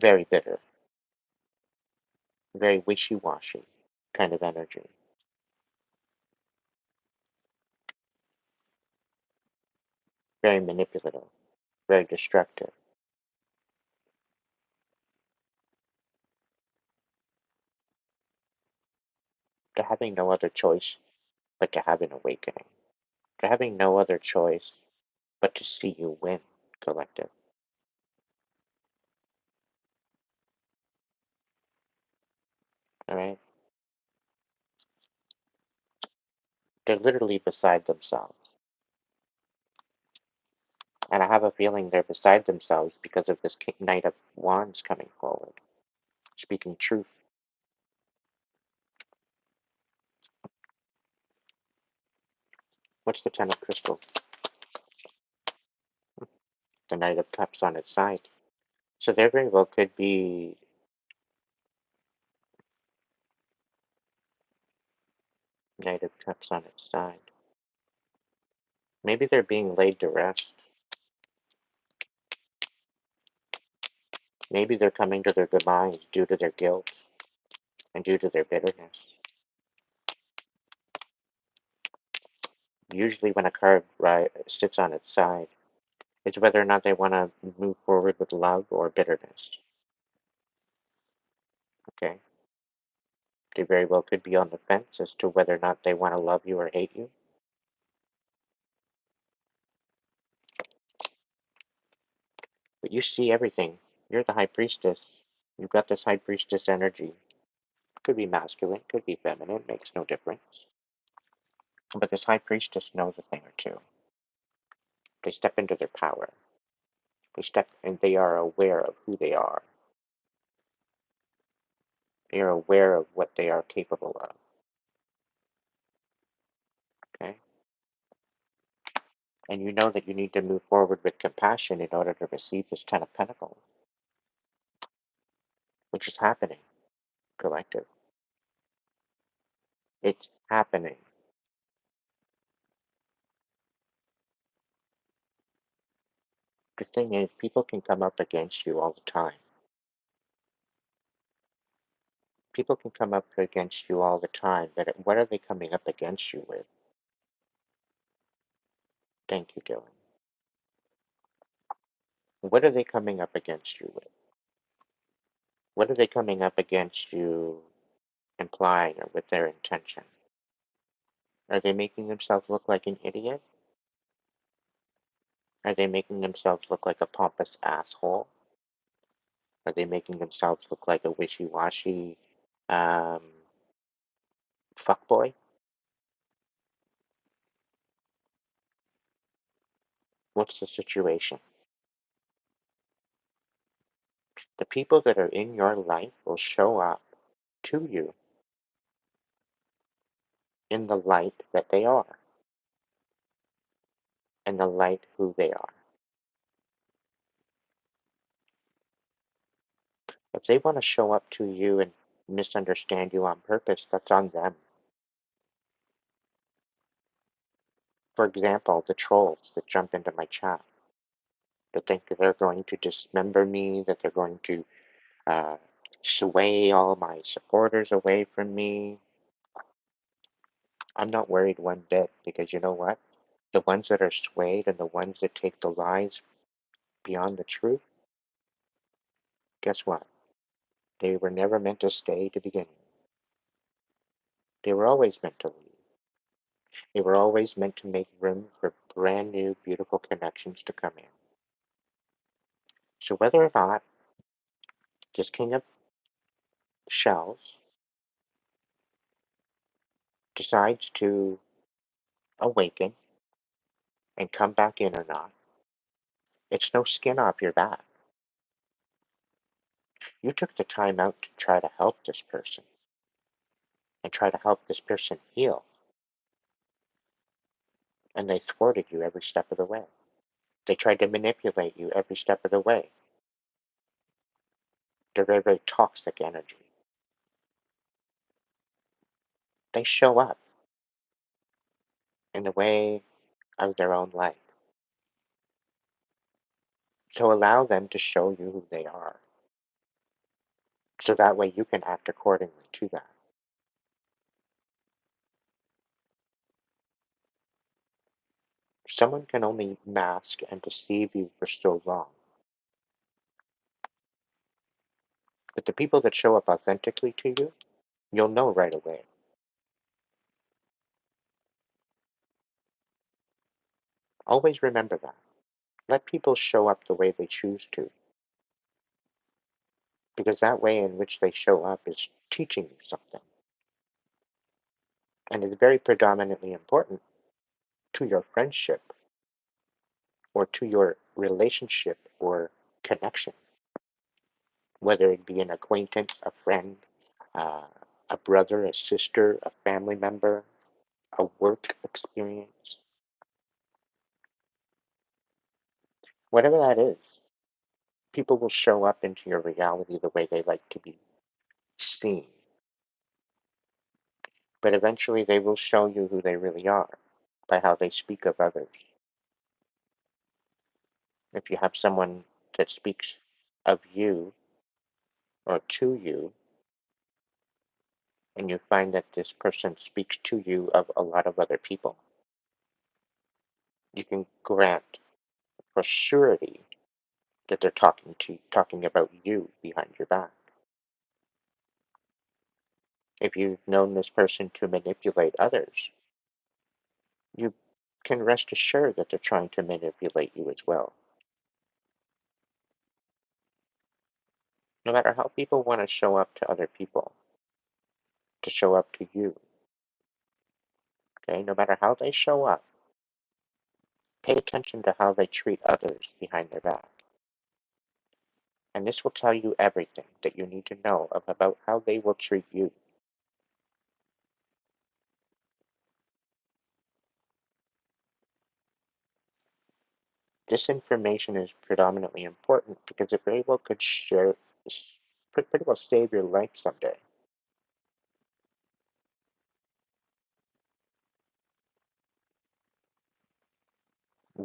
Very bitter, very wishy washy kind of energy. Very manipulative, very destructive. To having no other choice but to have an awakening. To having no other choice but to see you win, collective. Alright? They're literally beside themselves. And I have a feeling they're beside themselves because of this Knight of Wands coming forward, speaking truth. What's the Ten of Crystals? The Knight of Cups on its side. So there very well could be Knight of Cups on its side. Maybe they're being laid to rest. Maybe they're coming to their demise due to their guilt and due to their bitterness. Usually when a card sits on its side, it's whether or not they want to move forward with love or bitterness. Okay? They very well could be on the fence as to whether or not they want to love you or hate you. But you see everything. You're the High Priestess. You've got this High Priestess energy. Could be masculine, could be feminine, makes no difference. But this High Priestess knows a thing or two. They step into their power. They step and they are aware of who they are. They are aware of what they are capable of. Okay? And you know that you need to move forward with compassion in order to receive this Ten of Pentacles, which is happening, collective. It's happening. The thing is, people can come up against you all the time. People can come up against you all the time, but what are they coming up against you with? Thank you, Dylan. What are they coming up against you with? What are they coming up against you implying or with their intention? Are they making themselves look like an idiot? Are they making themselves look like a pompous asshole? Are they making themselves look like a wishy-washy um, fuckboy? What's the situation? The people that are in your life will show up to you in the light that they are, in the light who they are. If they want to show up to you and misunderstand you on purpose, that's on them. For example, the trolls that jump into my chat, that think that they're going to dismember me, that they're going to uh, sway all my supporters away from me. I'm not worried one bit, because you know what? The ones that are swayed and the ones that take the lies beyond the truth, guess what? They were never meant to stay to begin with. They were always meant to leave. They were always meant to make room for brand new, beautiful connections to come in. So whether or not this King of Shells decides to awaken and come back in or not, it's no skin off your back. You took the time out to try to help this person and try to help this person heal, and they thwarted you every step of the way. They tried to manipulate you every step of the way. They're very, very toxic energy. They show up in the way of their own light. So allow them to show you who they are. So that way you can act accordingly to that. Someone can only mask and deceive you for so long. But the people that show up authentically to you, you'll know right away. Always remember that. Let people show up the way they choose to, because that way in which they show up is teaching you something, and is very predominantly important to your friendship or to your relationship or connection, whether it be an acquaintance, a friend, uh, a brother, a sister, a family member, a work experience, whatever that is. People will show up into your reality the way they like to be seen, but eventually they will show you who they really are by how they speak of others. If you have someone that speaks of you or to you, and you find that this person speaks to you of a lot of other people, you can grant for surety that they're talking about you behind your back. If you've known this person to manipulate others, you can rest assured that they're trying to manipulate you as well. No matter how people want to show up to other people, to show up to you, okay? No matter how they show up, pay attention to how they treat others behind their back. And this will tell you everything that you need to know about how they will treat you. This information is predominantly important because it very well could pretty well save your life someday.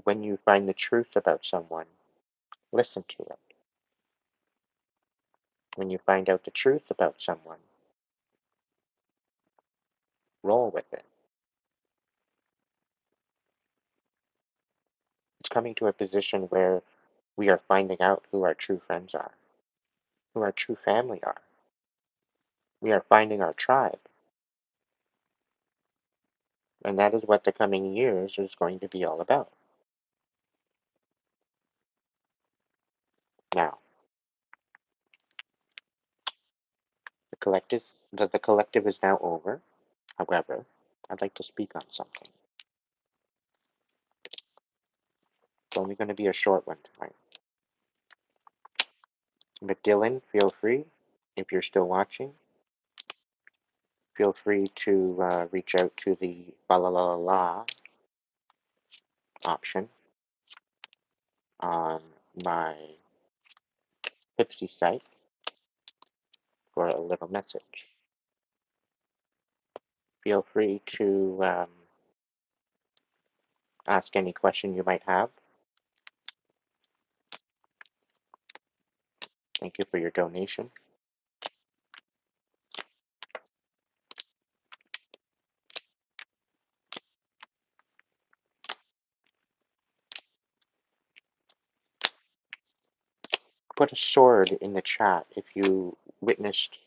When you find the truth about someone, listen to it. When you find out the truth about someone, roll with it. It's coming to a position where we are finding out who our true friends are, who our true family are. We are finding our tribe. And that is what the coming years is going to be all about. Now, the collective, the collective is now over. However, I'd like to speak on something. It's only going to be a short one tonight. But Dylan, feel free, if you're still watching, feel free to reach out to the la la la la option on my Pipsy site for a little message. Feel free to ask any question you might have. Thank you for your donation. Put a sword in the chat if you witnessed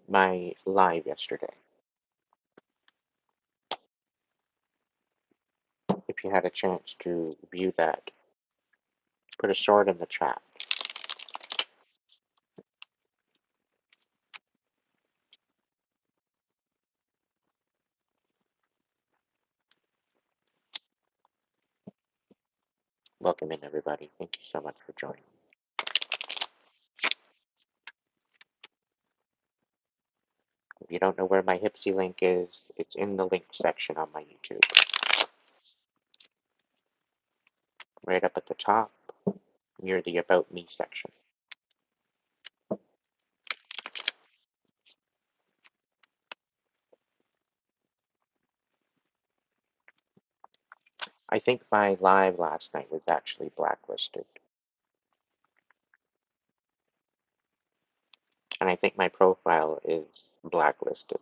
my live yesterday. If you had a chance to view that, put a sword in the chat. Welcome in, everybody. Thank you so much for joining. If you don't know where my Hipsy link is, it's in the link section on my YouTube. Right up at the top, near the About Me section. I think my live last night was actually blacklisted. And I think my profile is blacklisted.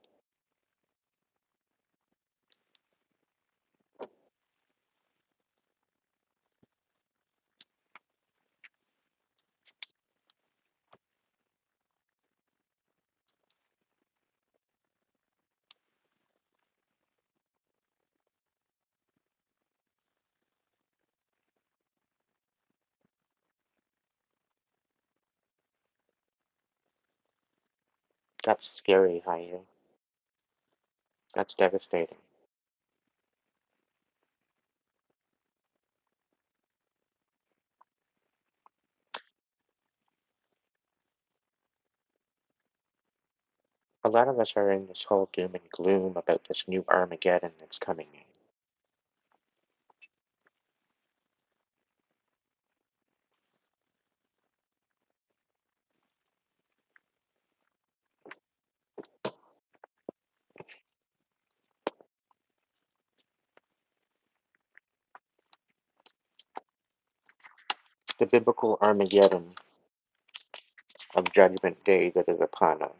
That's scary, Haye. That's devastating. A lot of us are in this whole doom and gloom about this new Armageddon that's coming in. The biblical Armageddon of Judgment Day that is upon us.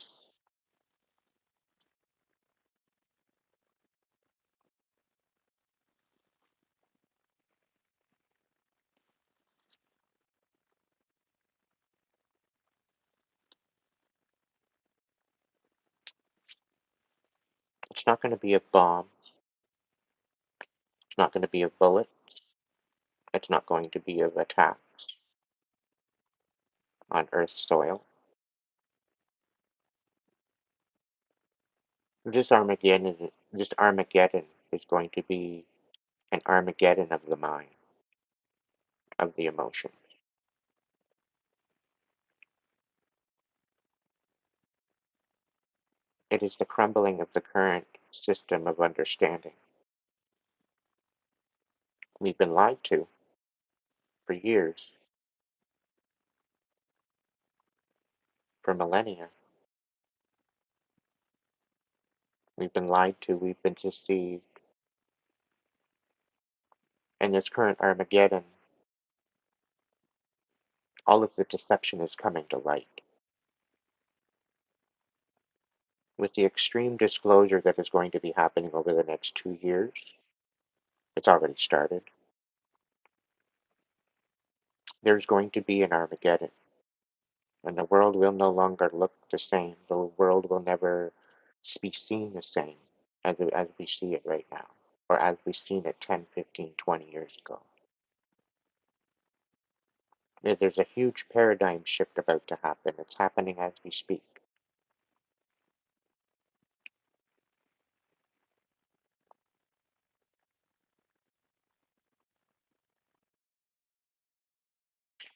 It's not going to be a bomb. It's not going to be a bullet. It's not going to be of attacks on Earth's soil. This Armageddon is going to be an Armageddon of the mind, of the emotions. It is the crumbling of the current system of understanding. We've been lied to for years, for millennia. We've been lied to, we've been deceived. And this current Armageddon, all of the deception is coming to light. with the extreme disclosure that is going to be happening over the next 2 years, it's already started, there's going to be an Armageddon. And the world will no longer look the same. The world will never be seen the same as we see it right now, or as we've seen it 10, 15, 20 years ago. There's a huge paradigm shift about to happen. It's happening as we speak.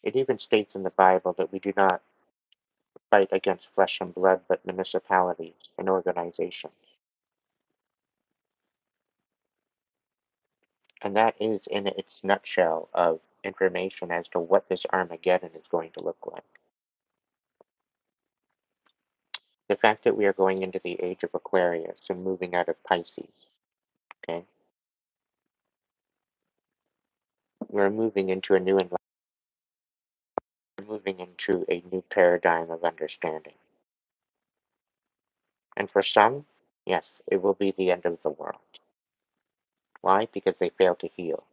It even states in the Bible that we do not fight against flesh and blood, but municipalities and organizations. And that is, in its nutshell, of information as to what this Armageddon is going to look like. The fact that we are going into the age of Aquarius and moving out of Pisces, okay? We're moving into a new environment. We're moving into a new paradigm of understanding. And for some, yes, it will be the end of the world. Why? Because they fail to heal.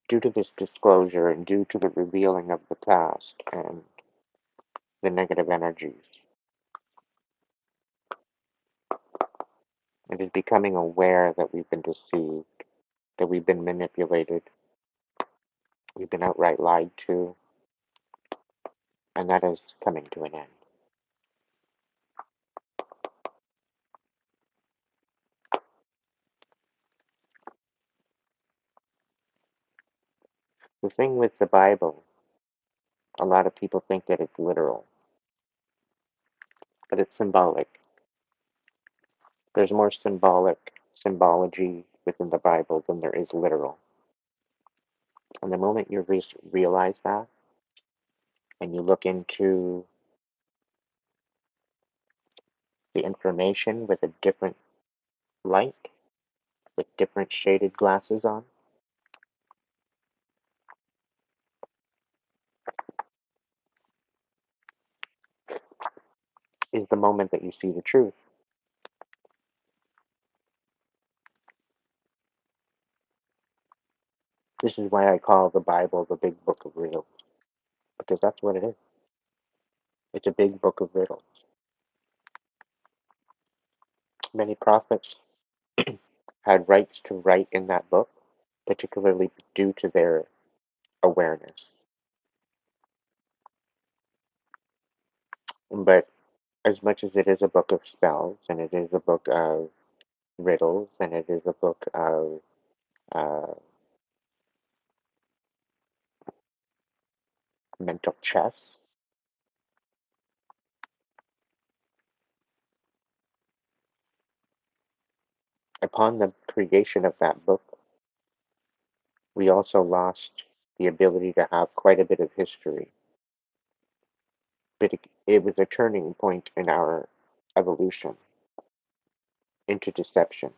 Due to this disclosure and due to the revealing of the past and the negative energies, it is becoming aware that we've been deceived, that we've been manipulated, we've been outright lied to, and that is coming to an end. The thing with the Bible, a lot of people think that it's literal, but it's symbolic. There's more symbology within the Bible than there is literal. And the moment you realize that, and you look into the information with a different light, with different shaded glasses on, is the moment that you see the truth. This is why I call the Bible the big book of riddles, because that's what it is. It's a big book of riddles. Many prophets had rights to write in that book, particularly due to their awareness. But as much as it is a book of spells, and it is a book of riddles, and it is a book of uh, mental chess, upon the creation of that book, we also lost the ability to have quite a bit of history. But it was a turning point in our evolution into deception.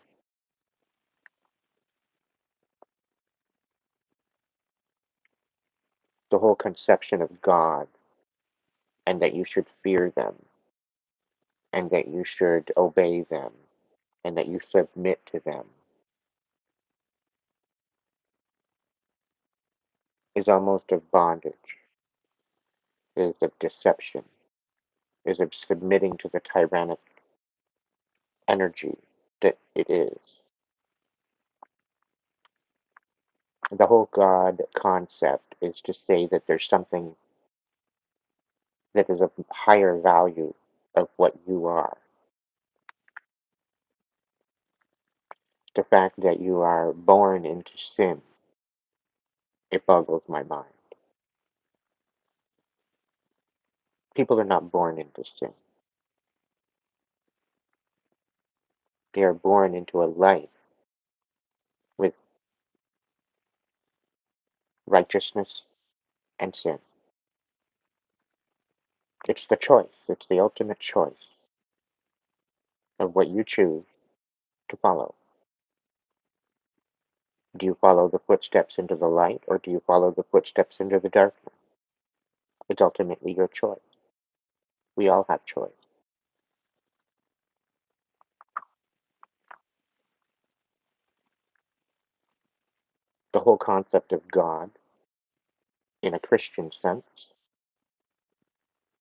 The whole conception of God, and that you should fear them, and that you should obey them, and that you submit to them, is almost of bondage, is of deception, is of submitting to the tyrannic energy that it is. The whole God concept is to say that there's something that is of higher value of what you are. The fact that you are born into sin, it boggles my mind. People are not born into sin. They are born into a life with righteousness and sin. It's the choice. It's the ultimate choice of what you choose to follow. Do you follow the footsteps into the light, or do you follow the footsteps into the darkness? It's ultimately your choice. We all have choice. The whole concept of God, in a Christian sense,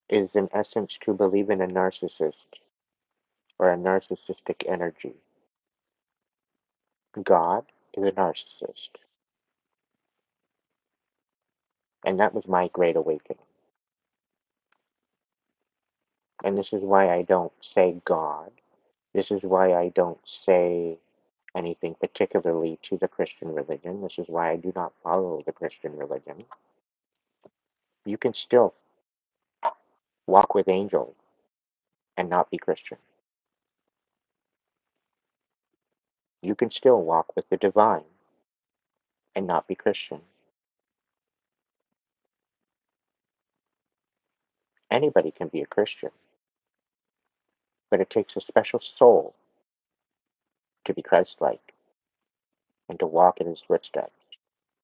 is in essence to believe in a narcissist or a narcissistic energy. God is a narcissist. And that was my great awakening. And this is why I don't say God. This is why I don't say anything particularly to the Christian religion. This is why I do not follow the Christian religion. You can still walk with angels and not be Christian. You can still walk with the divine and not be Christian. Anybody can be a Christian, but it takes a special soul to be Christ-like and to walk in his footsteps,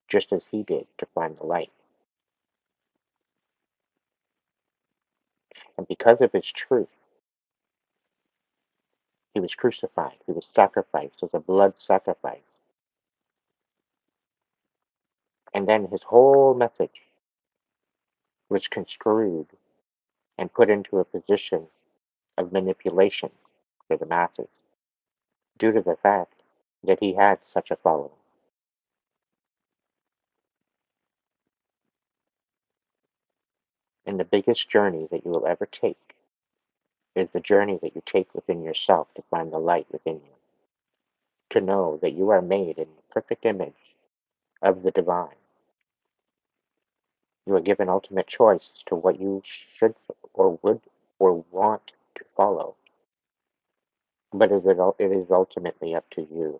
just as he did to find the light. And because of his truth, he was crucified, he was sacrificed as a blood sacrifice. And then his whole message was construed and put into a position of manipulation for the masses due to the fact that he had such a following. And the biggest journey that you will ever take is the journey that you take within yourself to find the light within you, to know that you are made in the perfect image of the divine. You are given ultimate choice as to what you should or would or want to follow. But it is ultimately up to you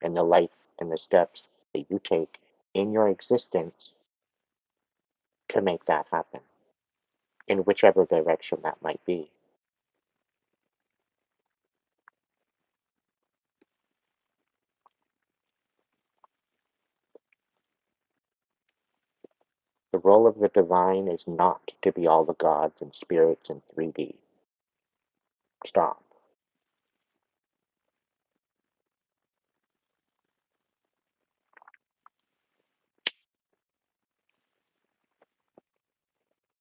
and the life and the steps that you take in your existence to make that happen, in whichever direction that might be. The role of the divine is not to be all the gods and spirits in 3D. Stop.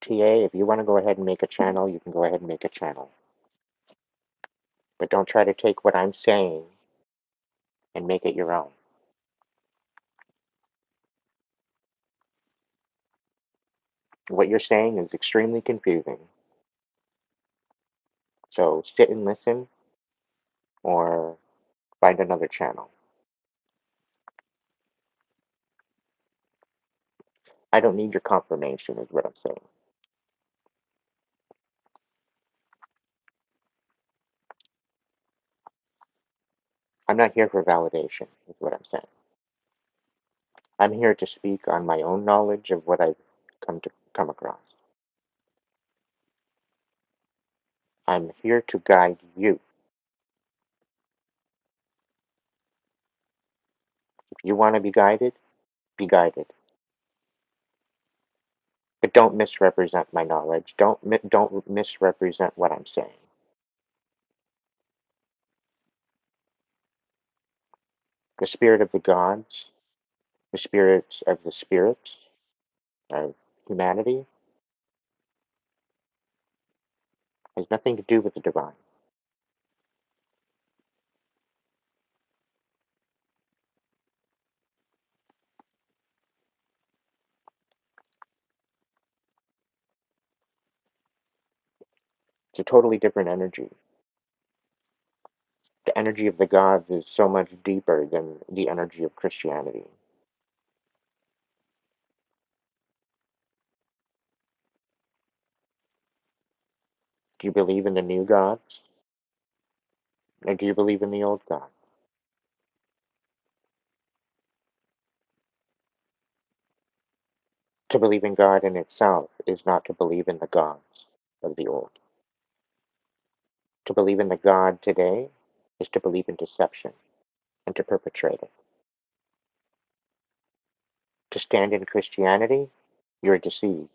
TA, if you want to go ahead and make a channel, you can go ahead and make a channel. But don't try to take what I'm saying and make it your own. What you're saying is extremely confusing. So sit and listen or find another channel. I don't need your confirmation, is what I'm saying. I'm not here for validation, is what I'm saying. I'm here to speak on my own knowledge of what I've come across. I'm here to guide you. If you want to be guided, be guided. But don't misrepresent my knowledge. Don't misrepresent what I'm saying. The spirit of the gods, the spirits of the spirits of humanity has nothing to do with the divine. It's a totally different energy. The energy of the gods is so much deeper than the energy of Christianity. Do you believe in the new gods? Or do you believe in the old gods? To believe in God in itself is not to believe in the gods. of the old. To believe in the God today is to believe in deception and to perpetrate it. To stand in Christianity, you're deceived.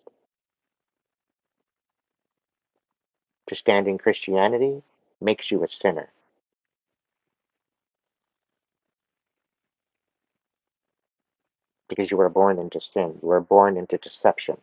To stand in Christianity makes you a sinner because you were born into sin. You were born into deception.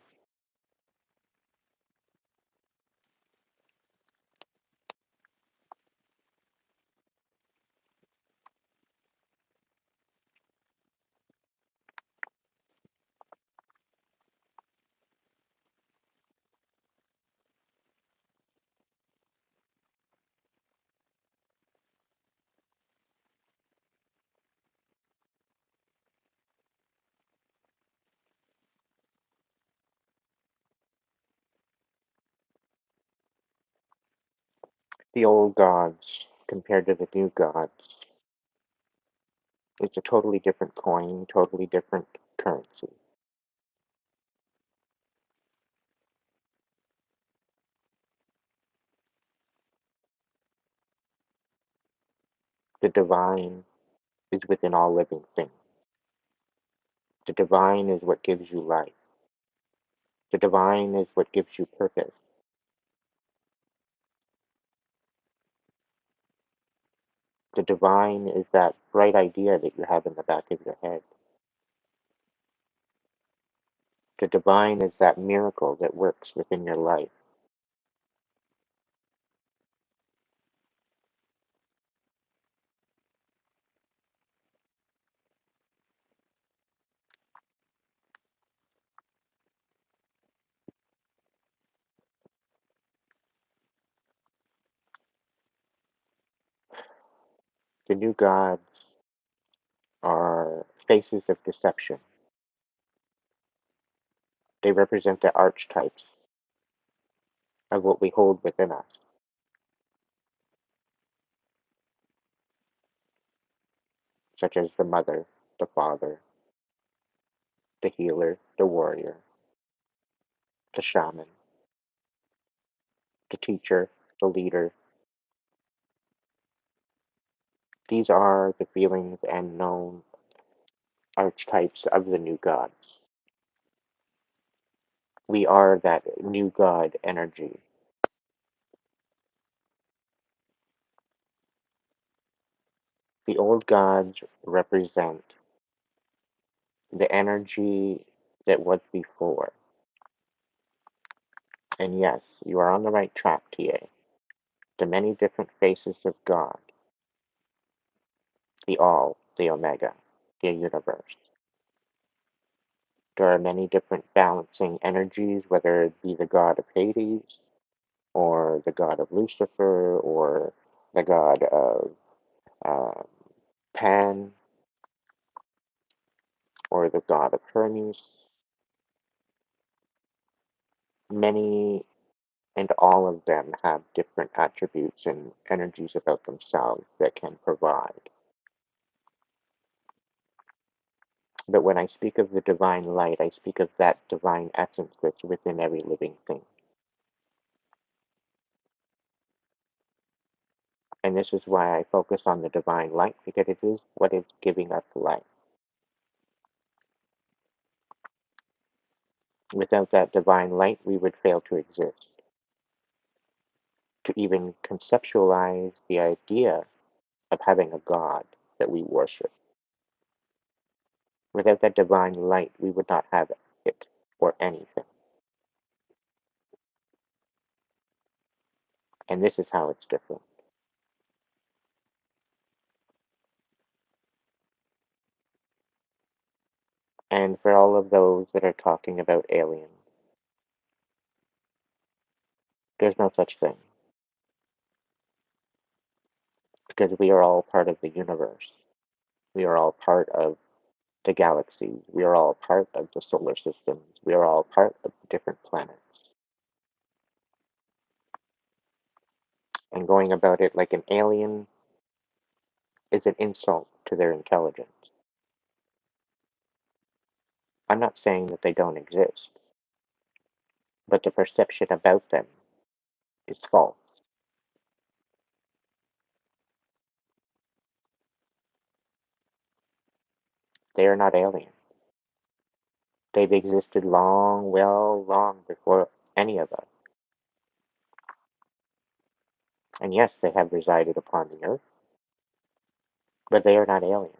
The old gods compared to the new gods, it's a totally different coin, totally different currency. The divine is within all living things. The divine is what gives you life. The divine is what gives you purpose. The divine is that bright idea that you have in the back of your head. The divine is that miracle that works within your life. The new gods are faces of deception. They represent the archetypes of what we hold within us, such as the mother, the father, the healer, the warrior, the shaman, the teacher, the leader. These are the feelings and known archetypes of the new gods. We are that new god energy. The old gods represent the energy that was before. And yes, you are on the right track, TA. The many different faces of God, the All, the Omega, the universe. There are many different balancing energies, whether it be the god of Hades, or the god of Lucifer, or the god of um, Pan, or the god of Hermes. Many and all of them have different attributes and energies about themselves that can provide. But when I speak of the divine light, I speak of that divine essence that's within every living thing. And this is why I focus on the divine light, because it is what is giving us life. Without that divine light, we would fail to exist. To even conceptualize the idea of having a God that we worship. Without that divine light, we would not have it or anything. And this is how it's different. And for all of those that are talking about aliens, there's no such thing. Because we are all part of the universe. We are all part of the galaxies. We are all part of the solar systems. We are all part of the different planets. And going about it like an alien is an insult to their intelligence. I'm not saying that they don't exist, but the perception about them is false. They are not alien. They've existed long, well, long before any of us. And yes, they have resided upon the earth, but they are not aliens.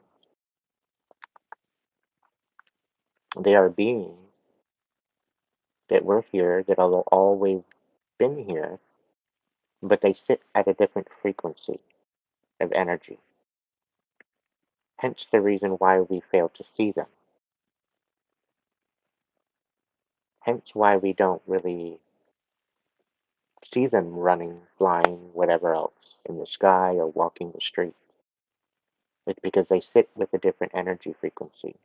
They are beings that were here, that have always been here, but they sit at a different frequency of energy. Hence the reason why we fail to see them. Hence why we don't really see them running, flying, whatever else, in the sky or walking the street. It's because they sit with a different energy frequency.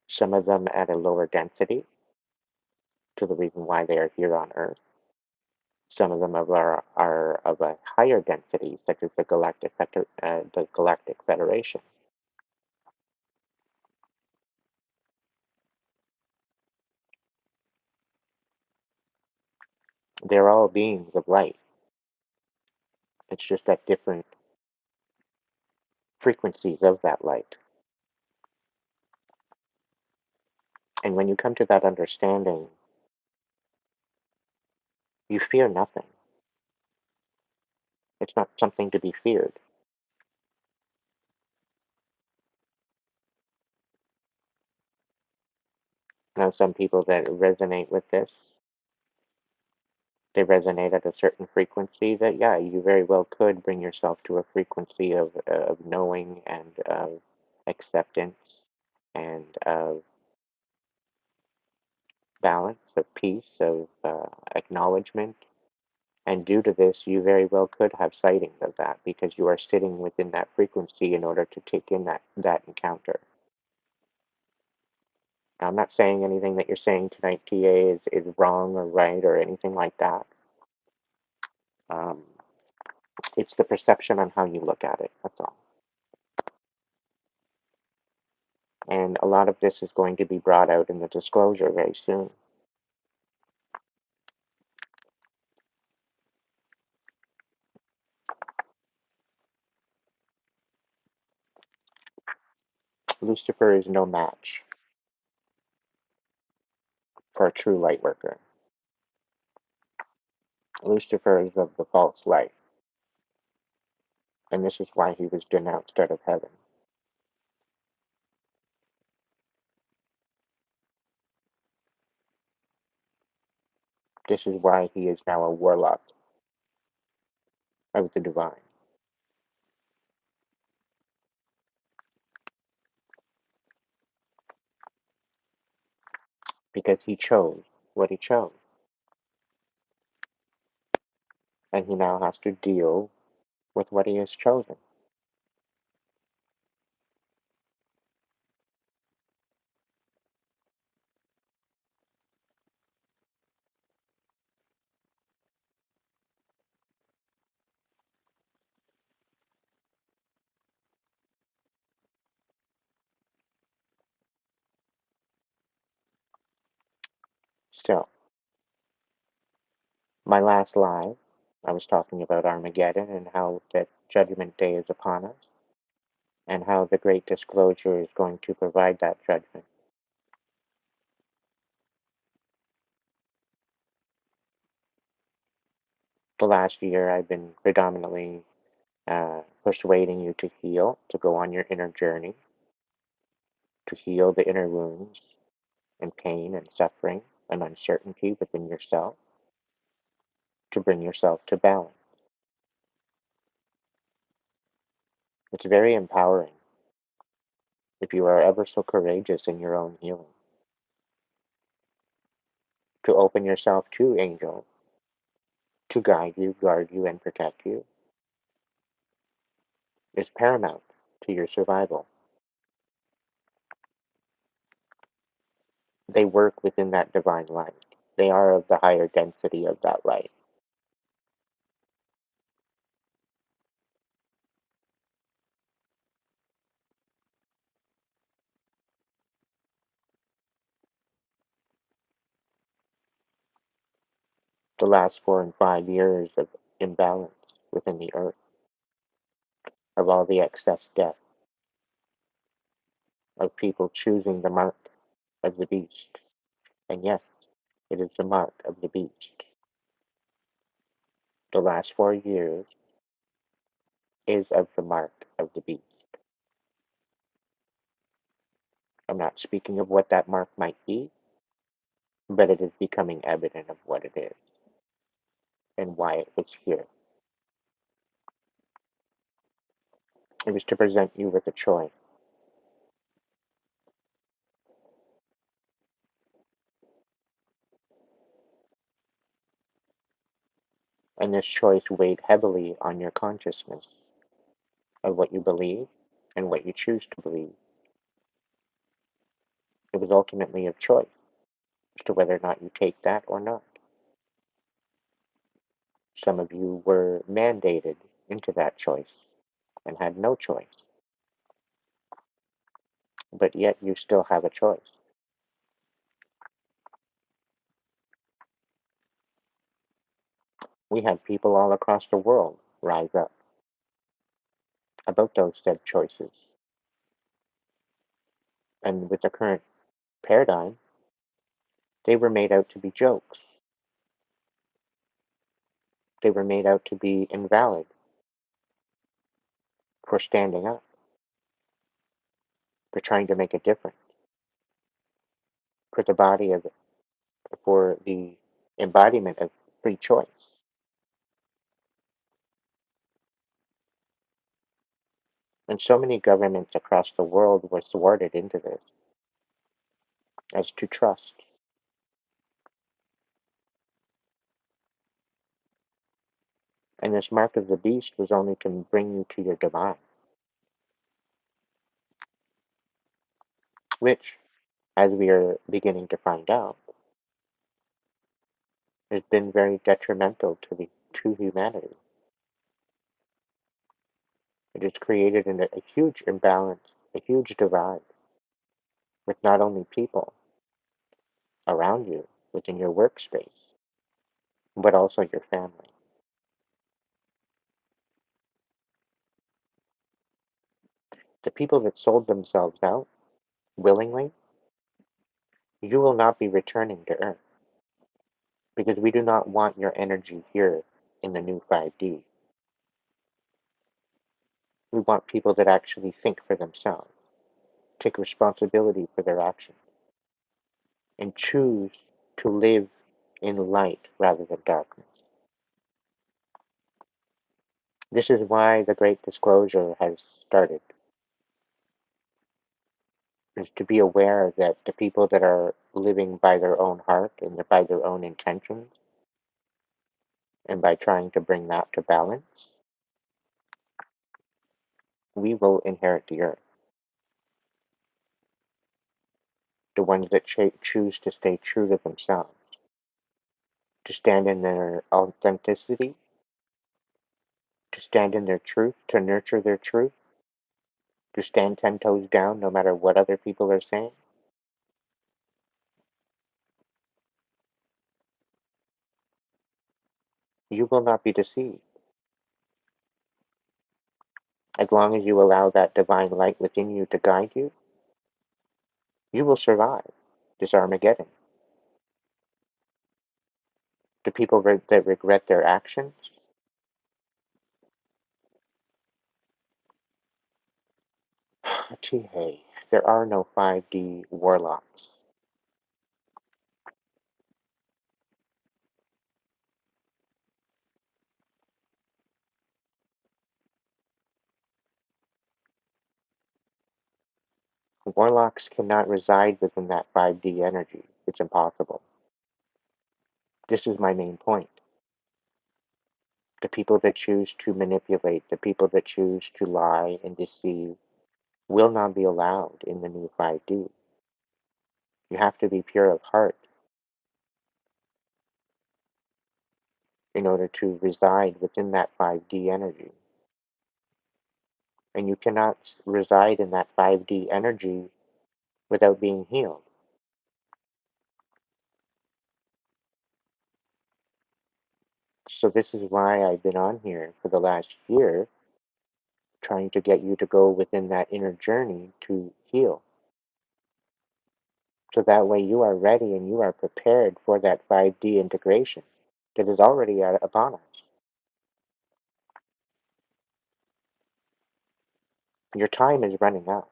Some of them at a lower density, to the reason why they are here on Earth. Some of them are of a higher density, such as the Galactic Federation. They're all beings of light. It's just at different frequencies of that light. And when you come to that understanding, you fear nothing. It's not something to be feared. Now, some people that resonate with this, they resonate at a certain frequency that, yeah, you very well could bring yourself to a frequency of knowing and of acceptance and of balance, of peace, of acknowledgement. And due to this, you very well could have sightings of that because you are sitting within that frequency in order to take in that encounter. Now, I'm not saying anything that you're saying tonight, TA, is wrong or right or anything like that. Um, it's the perception on how you look at it, that's all. And a lot of this is going to be brought out in the disclosure very soon. Lucifer is no match for a true light worker. Lucifer is of the false light, and this is why he was denounced out of heaven. This is why he is now a warlock of the divine. Because he chose what he chose. And he now has to deal with what he has chosen. So, my last live, I was talking about Armageddon and how that Judgment Day is upon us, and how the Great Disclosure is going to provide that judgment. The last year, I've been predominantly persuading you to heal, to go on your inner journey, to heal the inner wounds and pain and suffering and uncertainty within yourself, to bring yourself to balance. It's very empowering if you are ever so courageous in your own healing. To open yourself to angels, to guide you, guard you, and protect you is paramount to your survival. They work within that divine light. They are of the higher density of that light. The last 4 and 5 years of imbalance within the earth, of all the excess death, of people choosing the mark of the beast. And yes, it is the mark of the beast. The last 4 years is of the mark of the beast. I'm not speaking of what that mark might be, but it is becoming evident of what it is and why it was here. It was to present you with a choice. And this choice weighed heavily on your consciousness of what you believe and what you choose to believe. It was ultimately a choice as to whether or not you take that or not. Some of you were mandated into that choice and had no choice, but yet you still have a choice. We had people all across the world rise up about those said choices. And with the current paradigm, they were made out to be jokes. They were made out to be invalid for standing up, for trying to make a difference, for the body of, for the embodiment of free choice. And so many governments across the world were thwarted into this as to trust. And this mark of the beast was only to bring you to your demise, which, as we are beginning to find out, has been very detrimental to humanity. It has created a huge imbalance, a huge divide with not only people around you within your workspace, but also your family. The people that sold themselves out willingly, you will not be returning to Earth because we do not want your energy here in the new 5D. We want people that actually think for themselves, take responsibility for their actions, and choose to live in light rather than darkness. This is why the Great Disclosure has started, is to be aware that the people that are living by their own heart and by their own intentions, and by trying to bring that to balance, we will inherit the earth. The ones that choose to stay true to themselves, to stand in their authenticity, to stand in their truth, to nurture their truth, to stand 10 toes down no matter what other people are saying. You will not be deceived. As long as you allow that divine light within you to guide you, you will survive this Armageddon. The people that regret their actions, hey, there are no 5D warlocks. Warlocks cannot reside within that 5D energy. It's impossible. This is my main point. The people that choose to manipulate, the people that choose to lie and deceive, will not be allowed in the new 5D. You have to be pure of heart in order to reside within that 5D energy. And you cannot reside in that 5D energy without being healed. So this is why I've been on here for the last year, trying to get you to go within that inner journey to heal. So that way you are ready and you are prepared for that 5D integration that is already upon us. Your time is running out.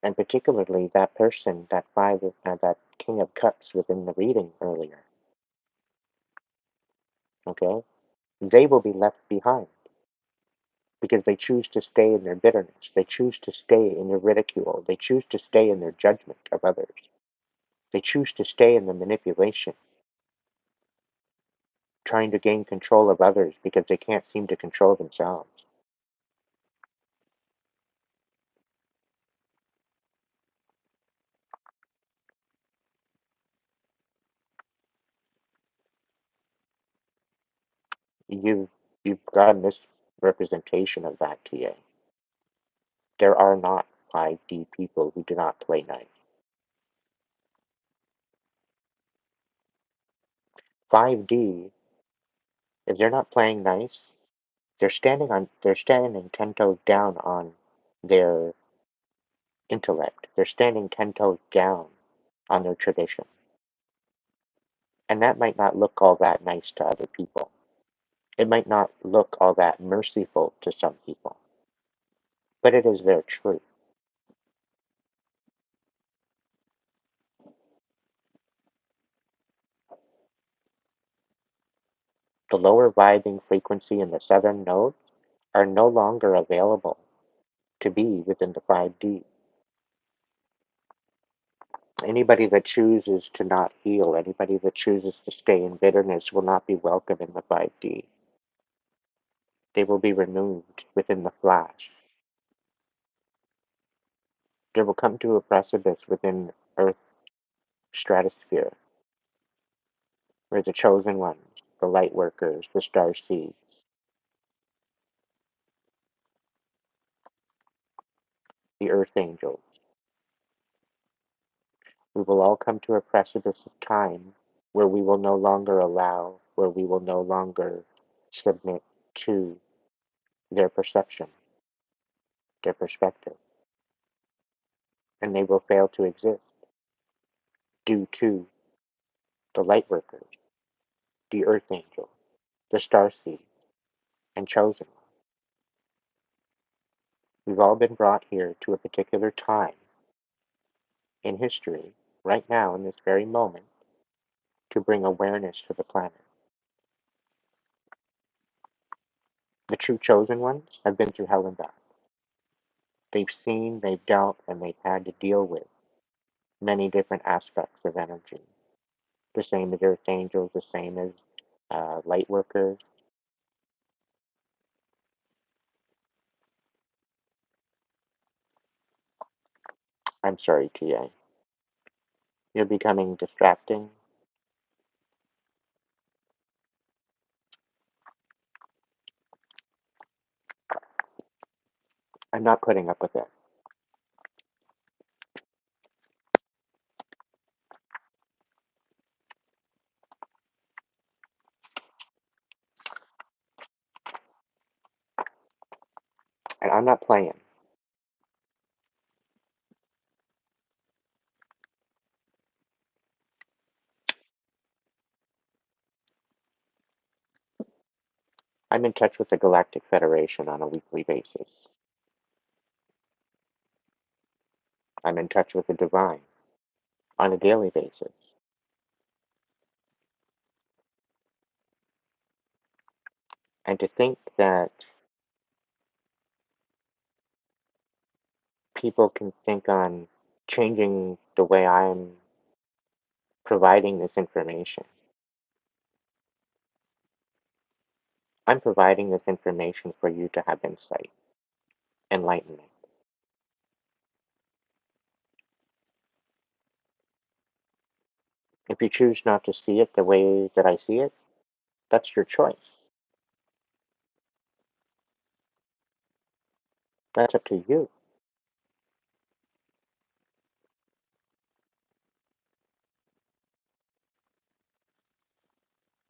And particularly that person, that King of Cups within the reading earlier, okay? They will be left behind because they choose to stay in their bitterness. They choose to stay in their ridicule. They choose to stay in their judgment of others. They choose to stay in the manipulation, trying to gain control of others because they can't seem to control themselves. You've, you've got a misrepresentation of that, TA. There are not 5D people who do not play nice. 5D, if they're not playing nice, they're standing 10 toes down on their intellect. They're standing 10 toes down on their tradition. And that might not look all that nice to other people. It might not look all that merciful to some people, but it is their truth. The lower vibing frequency and the southern nodes are no longer available to be within the 5D. Anybody that chooses to not heal, anybody that chooses to stay in bitterness will not be welcome in the 5D. They will be removed within the flash. They will come to a precipice within Earth's stratosphere, where the chosen ones, the light workers, the star seeds, the earth angels, we will all come to a precipice of time where we will no longer allow, where we will no longer submit to their perception, their perspective, and they will fail to exist due to the light workers, the earth angels, the star seeds, and chosen ones. We've all been brought here to a particular time in history, right now, in this very moment, to bring awareness to the planet. The true chosen ones have been through hell and back. They've seen, they've dealt, and they've had to deal with many different aspects of energy. The same as earth angels, the same as light workers. I'm sorry, TA. You're becoming distracting. I'm not putting up with it. And I'm not playing. I'm in touch with the Galactic Federation on a weekly basis. I'm in touch with the divine on a daily basis. And to think that people can think on changing the way I'm providing this information. I'm providing this information for you to have insight, enlightenment. If you choose not to see it the way that I see it, that's your choice. That's up to you.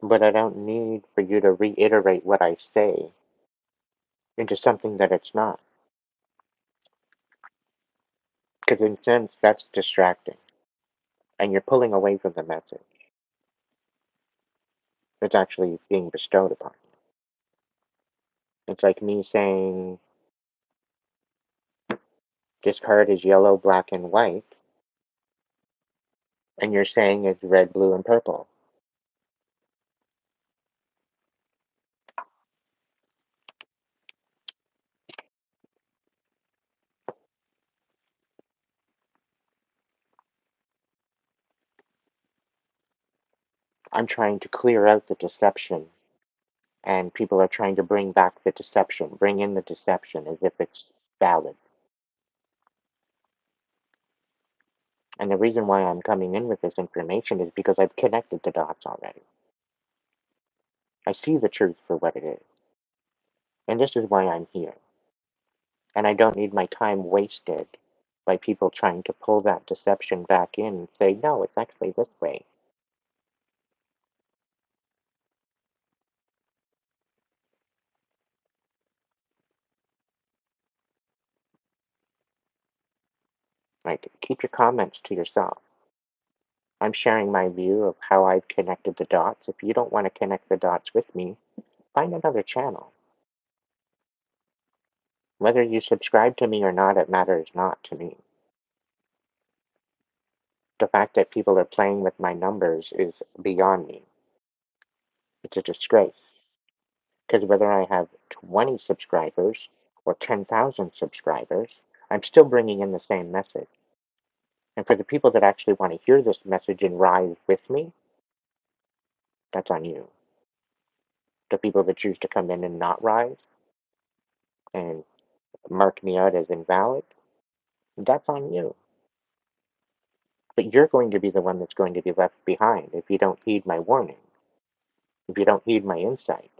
But I don't need for you to reiterate what I say into something that it's not. Because in a sense, that's distracting. And you're pulling away from the message that's actually being bestowed upon you. It's like me saying, this card is yellow, black, and white, and you're saying it's red, blue, and purple. I'm trying to clear out the deception, and people are trying to bring back the deception, bring in the deception as if it's valid. And the reason why I'm coming in with this information is because I've connected the dots already. I see the truth for what it is. And this is why I'm here. And I don't need my time wasted by people trying to pull that deception back in and say, no, it's actually this way. Like, keep your comments to yourself. I'm sharing my view of how I've connected the dots. If you don't want to connect the dots with me, find another channel. Whether you subscribe to me or not, it matters not to me. The fact that people are playing with my numbers is beyond me. It's a disgrace. Because whether I have 20 subscribers or 10,000 subscribers, I'm still bringing in the same message. And for the people that actually want to hear this message and rise with me, that's on you. The people that choose to come in and not rise and mark me out as invalid, that's on you. But you're going to be the one that's going to be left behind if you don't heed my warning, if you don't heed my insight.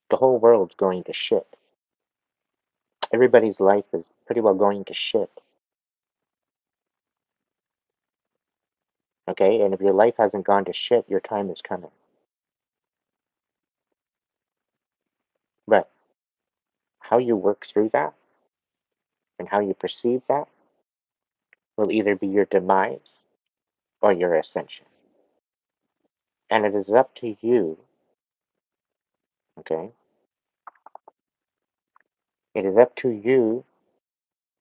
The whole world's going to shit. Everybody's life is pretty well going to shit. Okay? And if your life hasn't gone to shit, your time is coming. But how you work through that and how you perceive that will either be your demise or your ascension. And it is up to you, okay? It is up to you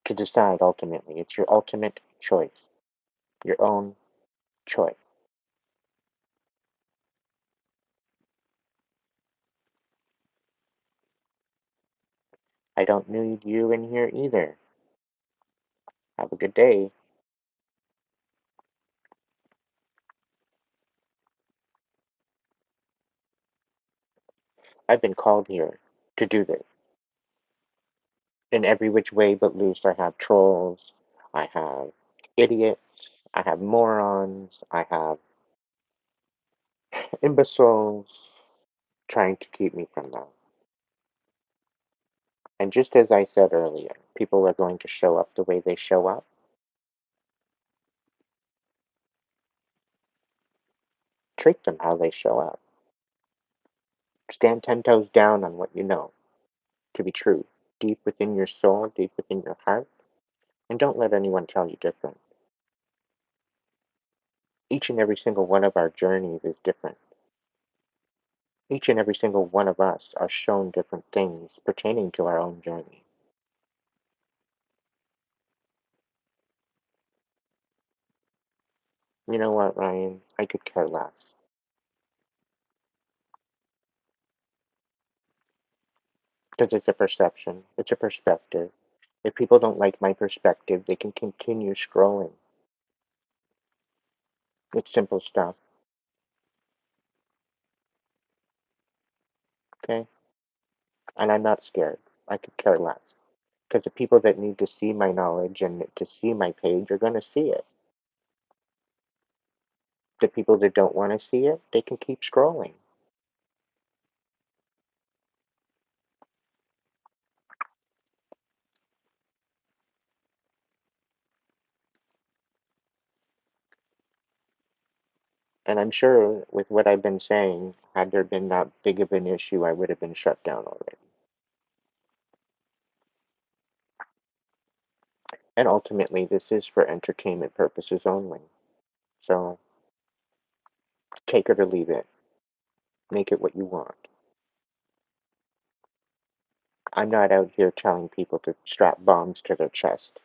to decide ultimately. It's your ultimate choice, your own choice. I don't need you in here either. Have a good day. I've been called here to do this in every which way but loose. I have trolls, I have idiots, I have morons, I have imbeciles trying to keep me from that. And just as I said earlier, people are going to show up the way they show up. Treat them how they show up. Stand 10 toes down on what you know to be true, deep within your soul, deep within your heart, and don't let anyone tell you different. Each and every single one of our journeys is different. Each and every single one of us are shown different things pertaining to our own journey. You know what, Ryan? I could care less. Because it's a perception, it's a perspective. If people don't like my perspective, they can continue scrolling. It's simple stuff, okay? And I'm not scared. I could care less. Because the people that need to see my knowledge and to see my page are going to see it. The people that don't want to see it, they can keep scrolling. And I'm sure with what I've been saying, had there been that big of an issue, I would have been shut down already. And ultimately, this is for entertainment purposes only. So take it or leave it. Make it what you want. I'm not out here telling people to strap bombs to their chest.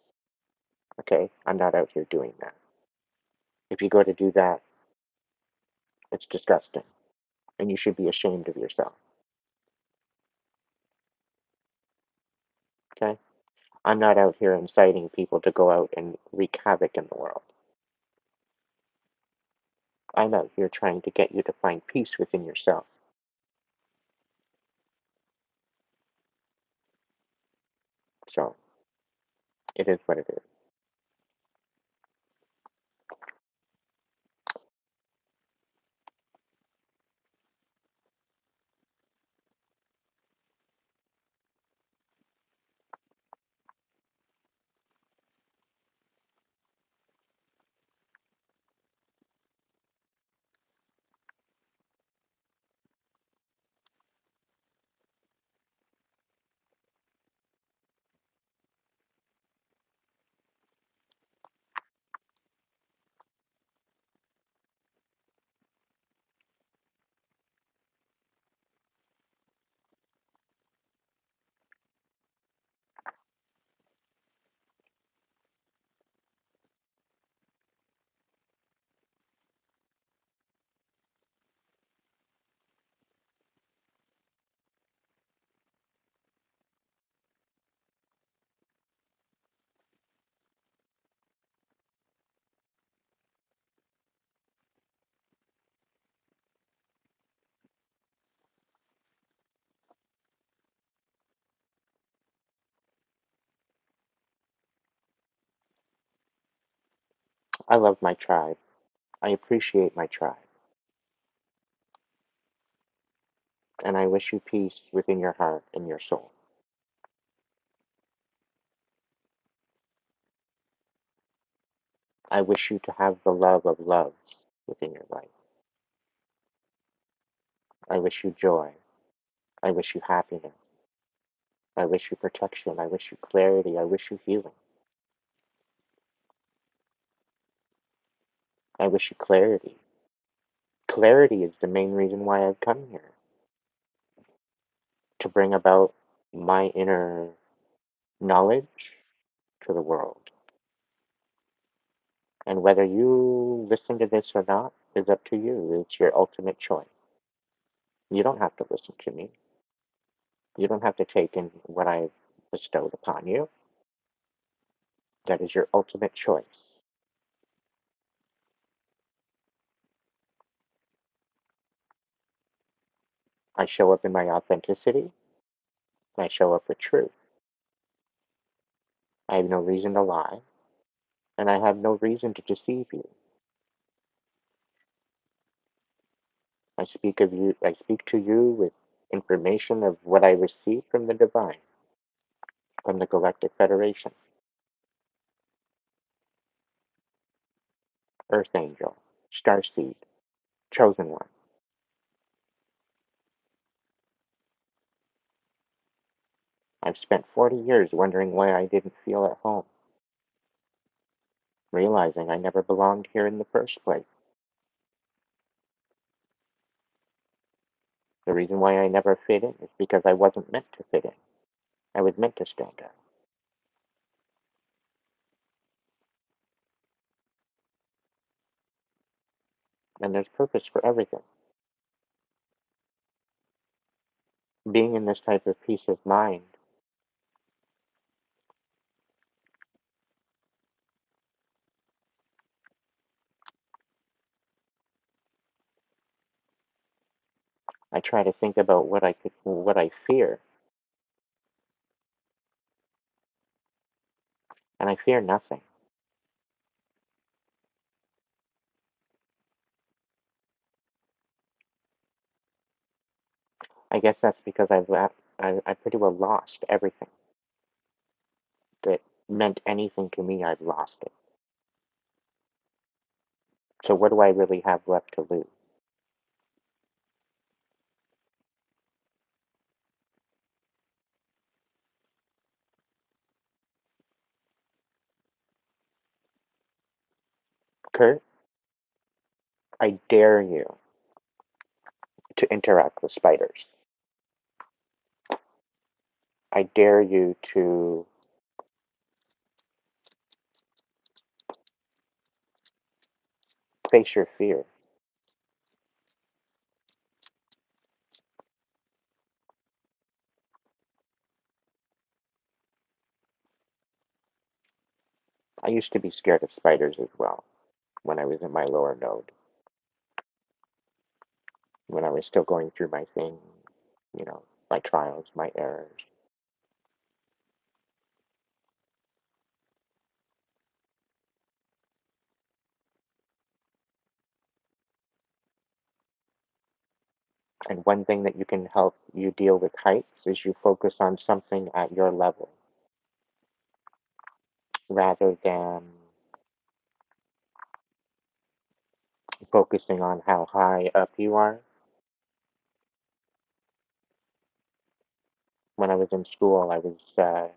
Okay? I'm not out here doing that. If you go to do that, it's disgusting. And you should be ashamed of yourself. Okay? I'm not out here inciting people to go out and wreak havoc in the world. I'm out here trying to get you to find peace within yourself. So it is what it is. I love my tribe. I appreciate my tribe. And I wish you peace within your heart and your soul. I wish you to have the love of loves within your life. I wish you joy. I wish you happiness. I wish you protection. I wish you clarity. I wish you healing. I wish you clarity. Clarity is the main reason why I've come here, to bring about my inner knowledge to the world. And whether you listen to this or not is up to you. It's your ultimate choice. You don't have to listen to me. You don't have to take in what I've bestowed upon you. That is your ultimate choice. I show up in my authenticity. I show up with truth. I have no reason to lie, and I have no reason to deceive you. I speak to you with information of what I received from the divine, from the Galactic Federation, Earth Angel, Starseed, Chosen One. I've spent 40 years wondering why I didn't feel at home, realizing I never belonged here in the first place. The reason why I never fit in is because I wasn't meant to fit in. I was meant to stand out. And there's purpose for everything. Being in this type of peace of mind, I try to think about what I fear, and I fear nothing. I guess that's because I pretty well lost everything that meant anything to me. I've lost it. So what do I really have left to lose? Kurt, I dare you to interact with spiders. I dare you to face your fear. I used to be scared of spiders as well when I was in my lower node, when I was still going through my thing, you know, my trials, my errors. And one thing that you can help you deal with heights is you focus on something at your level rather than focusing on how high up you are. When I was in school, I was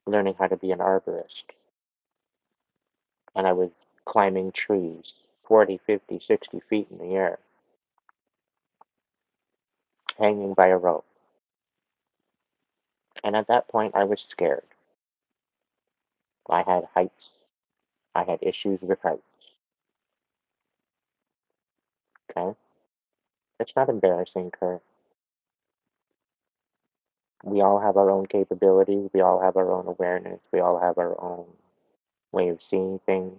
learning how to be an arborist, and I was climbing trees 40, 50, 60 feet in the air, hanging by a rope. And at that point, I was scared. I had heights. I had issues with heights. Okay? It's not embarrassing, Kurt. We all have our own capabilities. We all have our own awareness. We all have our own way of seeing things.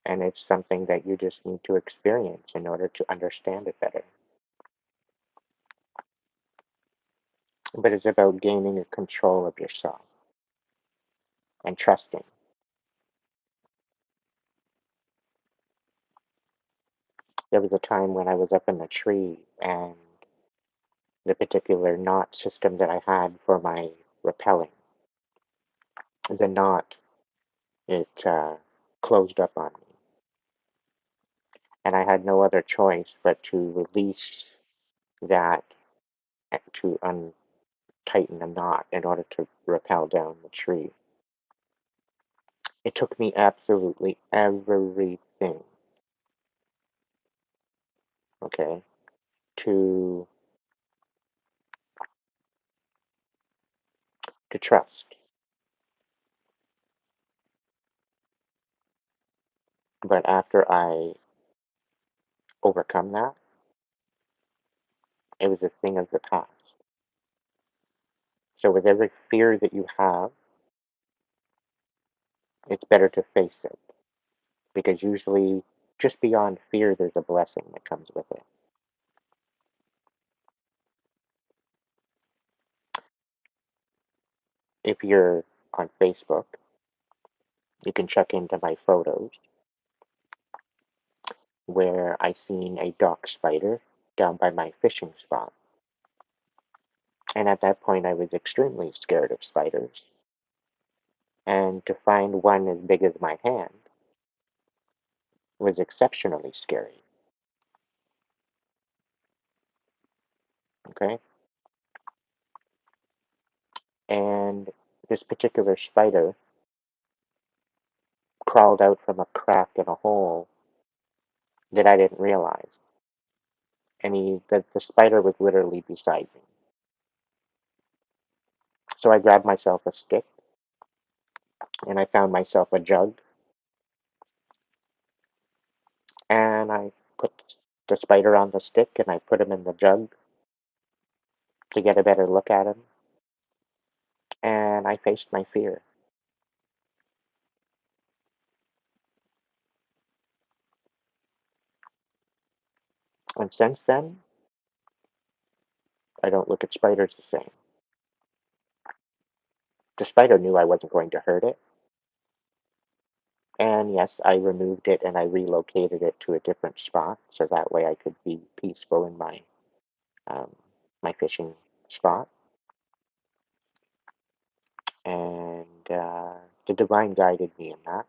And it's something that you just need to experience in order to understand it better. But it's about gaining a control of yourself and trusting. There was a time when I was up in a tree and the particular knot system that I had for my rappelling, the knot, it closed up on me. And I had no other choice but to release that, to untighten the knot in order to rappel down the tree. It took me absolutely everything, okay, to trust. But after I overcome that, it was a thing of the past. So with every fear that you have, it's better to face it because usually just beyond fear, there's a blessing that comes with it. If you're on Facebook, you can check into my photos where I seen a dock spider down by my fishing spot. And at that point, I was extremely scared of spiders. And to find one as big as my hand was exceptionally scary. Okay? And this particular spider crawled out from a crack in a hole that I didn't realize. And the spider was literally beside me. So I grabbed myself a stick and I found myself a jug and I put the spider on the stick and I put him in the jug to get a better look at him. And I faced my fear. And since then, I don't look at spiders the same. The spider knew I wasn't going to hurt it. And yes, I removed it and I relocated it to a different spot so that way I could be peaceful in um, my fishing spot. And the divine guided me in that.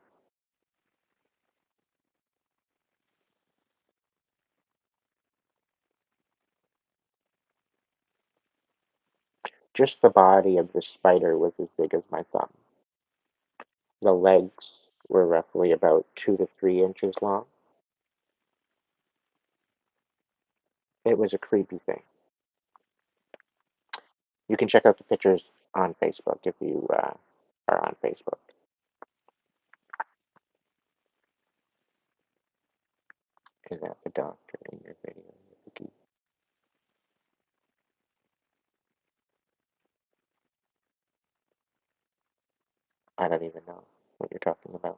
Just the body of the spider was as big as my thumb. The legs were roughly about 2 to 3 inches long. It was a creepy thing. You can check out the pictures on Facebook if you are on Facebook. Is that the doctor in your video? I don't even know what you're talking about.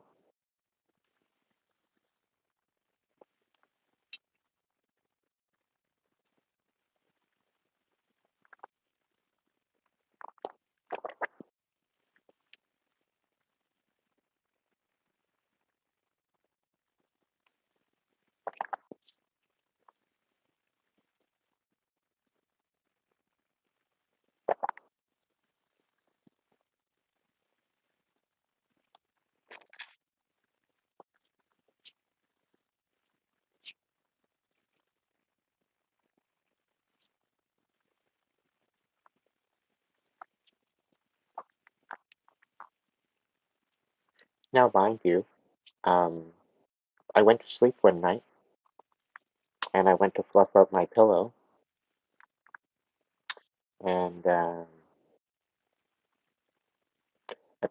Now, mind you, um, I went to sleep one night and I went to fluff out my pillow, and I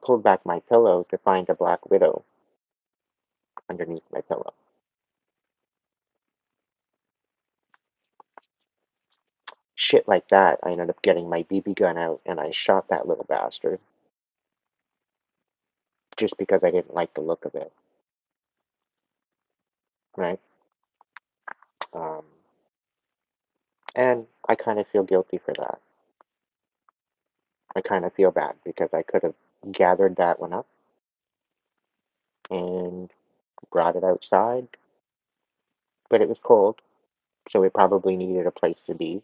pulled back my pillow to find a black widow underneath my pillow. Shit like that, I ended up getting my BB gun out and I shot that little bastard just because I didn't like the look of it, right? Um, and I kind of feel guilty for that. I kind of feel bad because I could have gathered that one up and brought it outside, but it was cold, so it probably needed a place to be.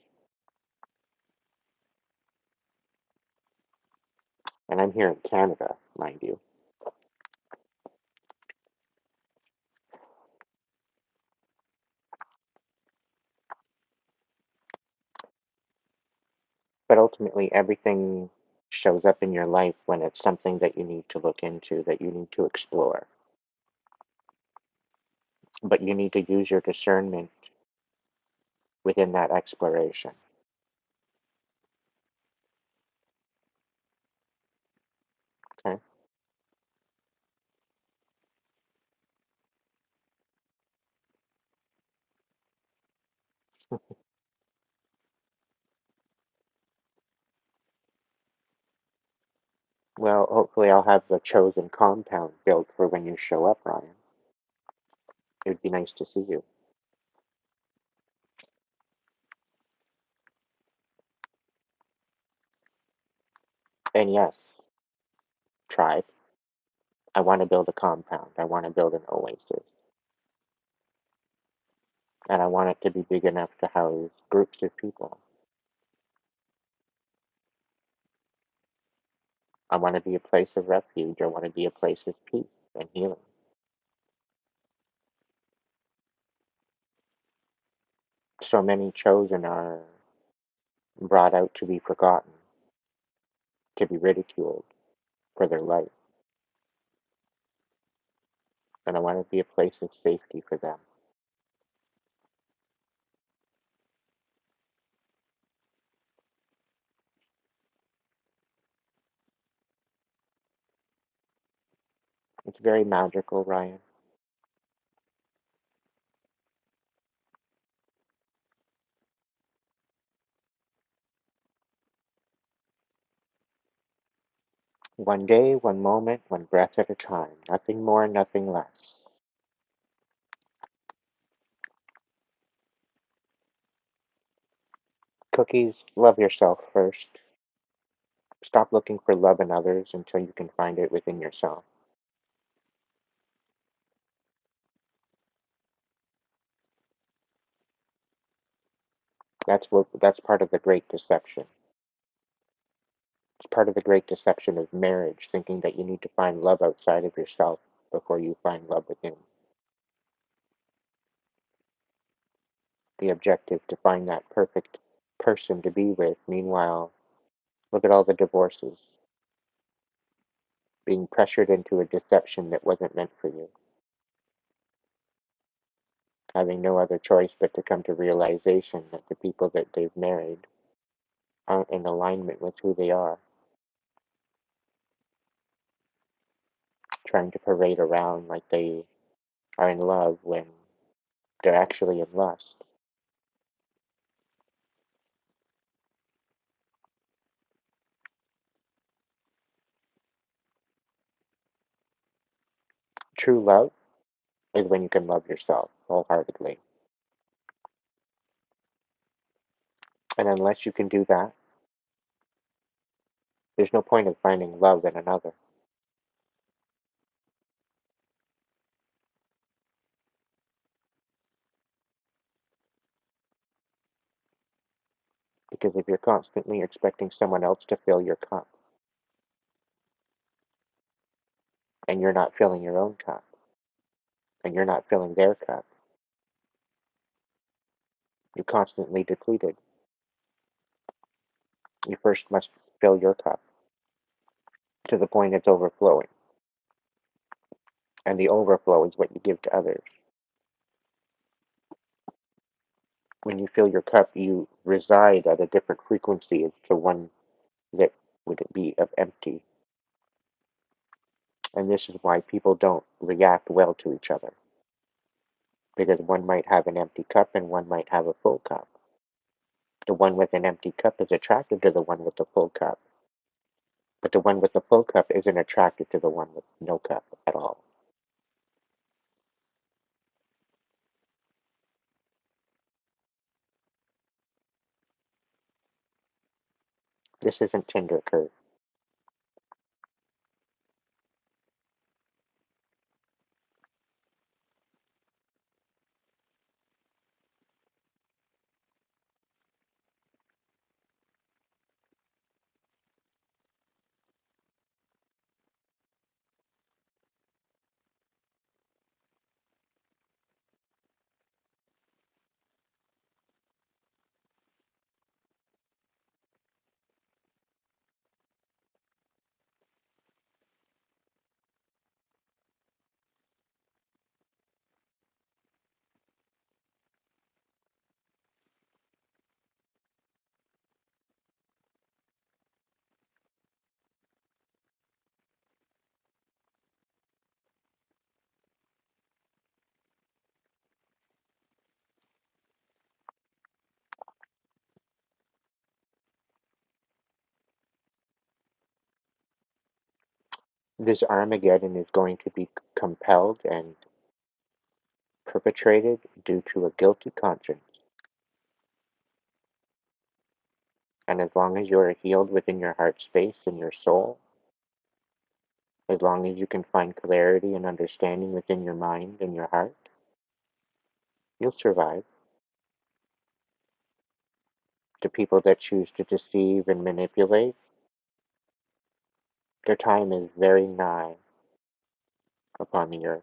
And I'm here in Canada, mind you. But ultimately, everything shows up in your life when it's something that you need to look into, that you need to explore. But you need to use your discernment within that exploration. Okay? Well, hopefully, I'll have the chosen compound built for when you show up, Ryan. It would be nice to see you. And yes, tribe, I want to build a compound. I want to build an oasis. And I want it to be big enough to house groups of people. I want to be a place of refuge. I want to be a place of peace and healing. So many chosen are brought out to be forgotten, to be ridiculed for their life. And I want to be a place of safety for them. It's very magical, Ryan. One day, one moment, one breath at a time. Nothing more, nothing less. Cookies, love yourself first. Stop looking for love in others until you can find it within yourself. That's part of the great deception. It's part of the great deception of marriage, thinking that you need to find love outside of yourself before you find love within. The objective to find that perfect person to be with. Meanwhile, Look at all the divorces, being pressured into a deception that wasn't meant for you, having no other choice but to come to realization that the people that they've married aren't in alignment with who they are, trying to parade around like they are in love when they're actually in lust. True love is when you can love yourself wholeheartedly. And unless you can do that, there's no point in finding love in another. Because if you're constantly expecting someone else to fill your cup, and you're not filling your own cup, and you're not filling their cup, you're constantly depleted. You first must fill your cup to the point it's overflowing. And the overflow is what you give to others. When you fill your cup, you reside at a different frequency as to one that would be of empty. And this is why people don't react well to each other. Because one might have an empty cup and one might have a full cup. The one with an empty cup is attracted to the one with the full cup. But the one with the full cup isn't attracted to the one with no cup at all. This isn't Tinder, Kurt. This Armageddon is going to be compelled and perpetrated due to a guilty conscience. And as long as you are healed within your heart space and your soul, as long as you can find clarity and understanding within your mind and your heart, you'll survive. The people that choose to deceive and manipulate, their time is very nigh upon the earth.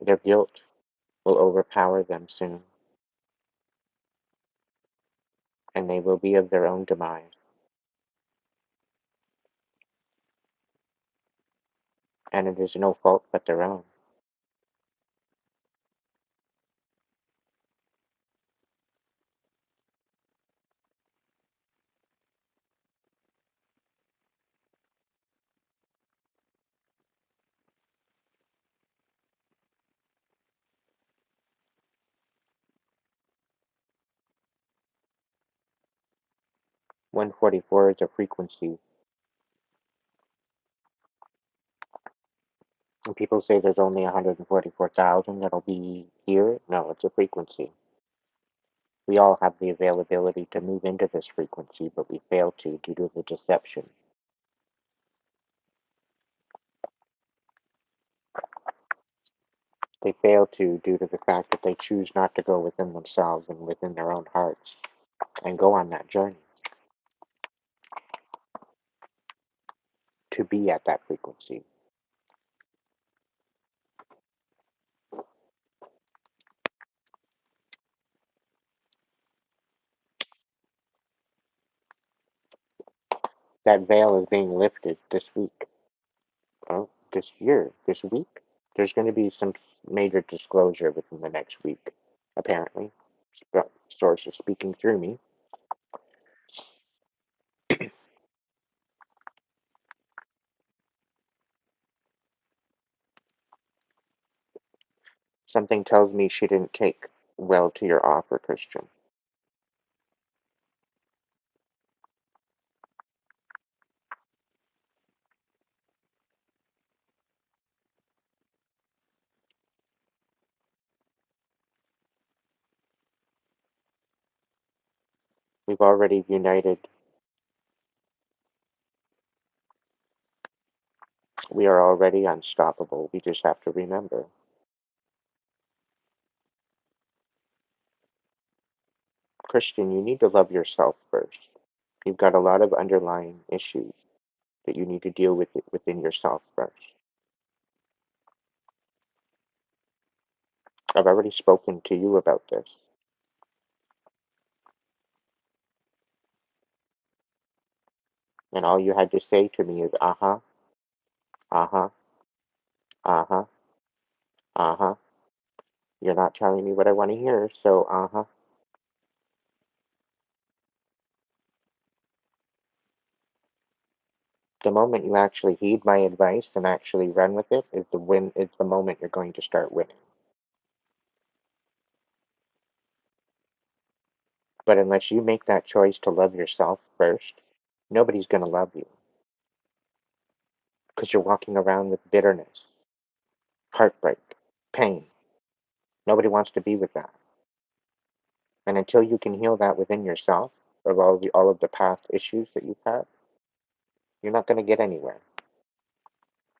Their guilt will overpower them soon, and they will be of their own demise. And it is no fault but their own. 144 is a frequency. And people say there's only 144,000 that'll be here. No, it's a frequency. We all have the availability to move into this frequency, but we fail to due to the deception. They fail to due to the fact that they choose not to go within themselves and within their own hearts and go on that journey to be at that frequency. That veil is being lifted this week. Oh, this year, this week. There's going to be some major disclosure within the next week, apparently. Sources speaking through me. Something tells me she didn't take well to your offer, Christian. We've already united. We are already unstoppable. We just have to remember. Christian, you need to love yourself first. You've got a lot of underlying issues that you need to deal with it within yourself first. I've already spoken to you about this. And all you had to say to me is, uh-huh, uh-huh, uh-huh, uh-huh. You're not telling me what I want to hear, so uh-huh. The moment you actually heed my advice and actually run with it is the moment you're going to start winning. But unless you make that choice to love yourself first, nobody's going to love you because you're walking around with bitterness, heartbreak, pain. Nobody wants to be with that. And until you can heal that within yourself, of all of the past issues that you've had, you're not going to get anywhere.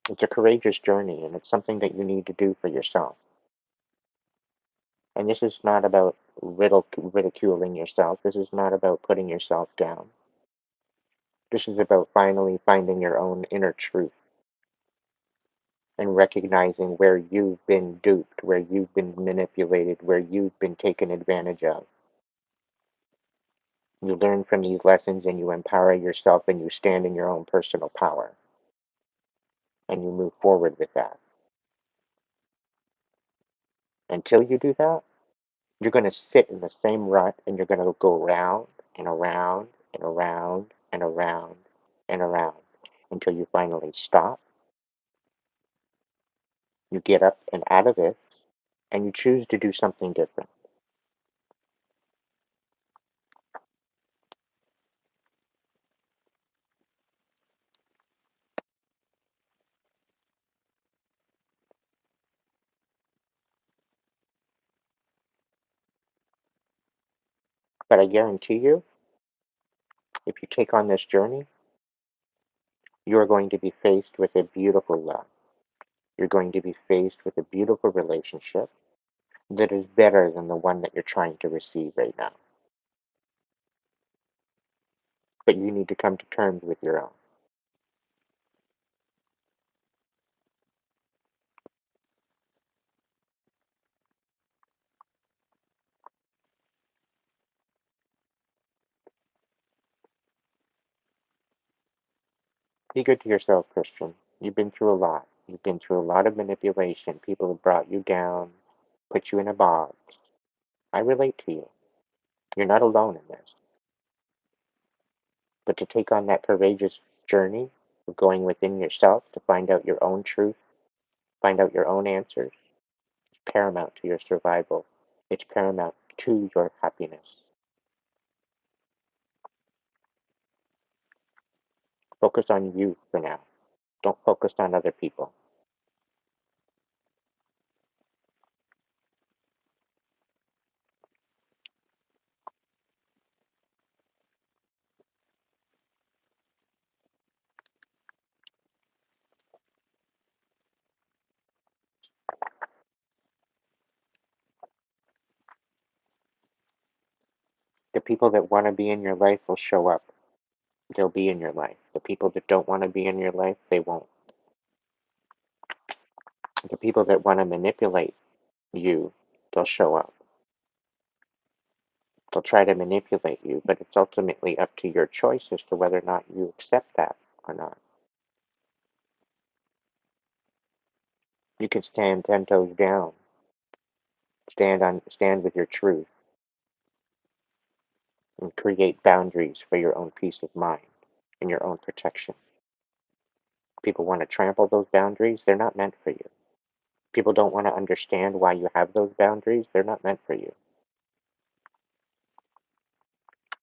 It's a courageous journey, and it's something that you need to do for yourself. And this is not about ridiculing yourself. This is not about putting yourself down. This is about finally finding your own inner truth and recognizing where you've been duped, where you've been manipulated, where you've been taken advantage of. You learn from these lessons and you empower yourself and you stand in your own personal power and you move forward with that. Until you do that, you're going to sit in the same rut and you're going to go around and around and around and around and around until you finally stop. You get up and out of it and you choose to do something different. But I guarantee you, if you take on this journey, you are going to be faced with a beautiful love. You're going to be faced with a beautiful relationship that is better than the one that you're trying to receive right now. But you need to come to terms with your own. Be good to yourself, Christian. You've been through a lot. You've been through a lot of manipulation. People have brought you down, put you in a box. I relate to you. You're not alone in this. But to take on that courageous journey of going within yourself to find out your own truth, find out your own answers, is paramount to your survival. It's paramount to your happiness. Focus on you for now. Don't focus on other people. The people that want to be in your life will show up. They'll be in your life. The people that don't want to be in your life, they won't. The people that want to manipulate you, they'll show up. They'll try to manipulate you, but it's ultimately up to your choice as to whether or not you accept that or not. You can stand 10 toes down, stand with your truth, and create boundaries for your own peace of mind and your own protection. People want to trample those boundaries, they're not meant for you. People don't want to understand why you have those boundaries, they're not meant for you.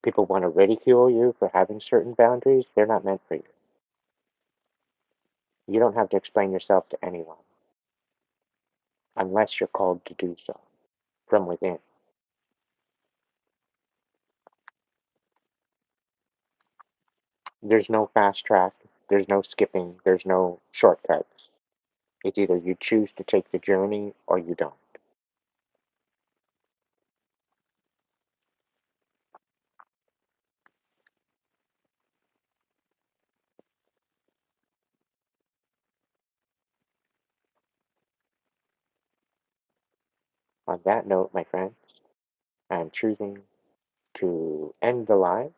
People want to ridicule you for having certain boundaries, they're not meant for you. You don't have to explain yourself to anyone unless you're called to do so from within. There's no fast track, there's no skipping, there's no shortcuts. It's either you choose to take the journey or you don't. On that note, my friends, I'm choosing to end the live.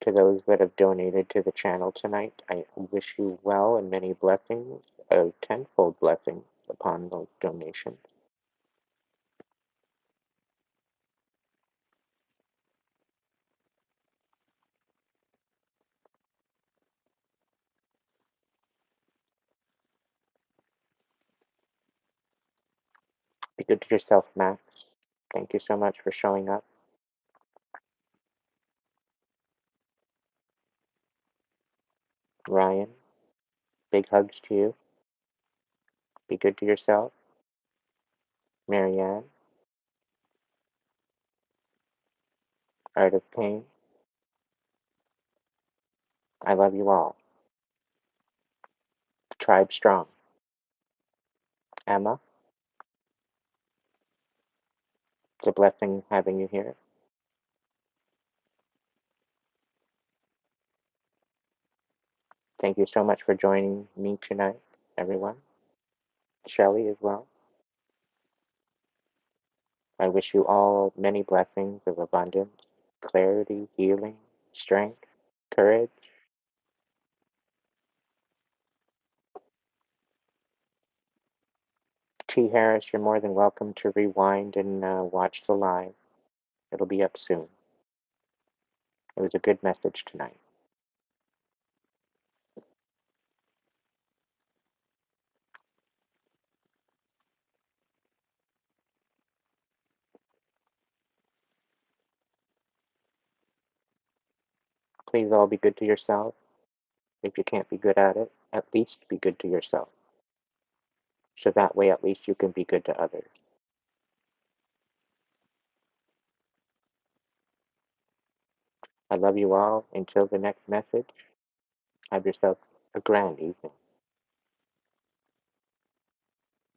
To those that have donated to the channel tonight, I wish you well and many blessings, a tenfold blessings upon those donations. Be good to yourself, Max. Thank you so much for showing up. Ryan, big hugs to you. Be good to yourself. Marianne, Art of Pain, I love you all. Tribe Strong. Emma, it's a blessing having you here. Thank you so much for joining me tonight, everyone. Shelley as well. I wish you all many blessings of abundance, clarity, healing, strength, courage. T. Harris, you're more than welcome to rewind and watch the live. It'll be up soon. It was a good message tonight. Please all be good to yourself. If you can't be good at it, at least be good to yourself. So that way, at least you can be good to others. I love you all. Until the next message, have yourself a grand evening.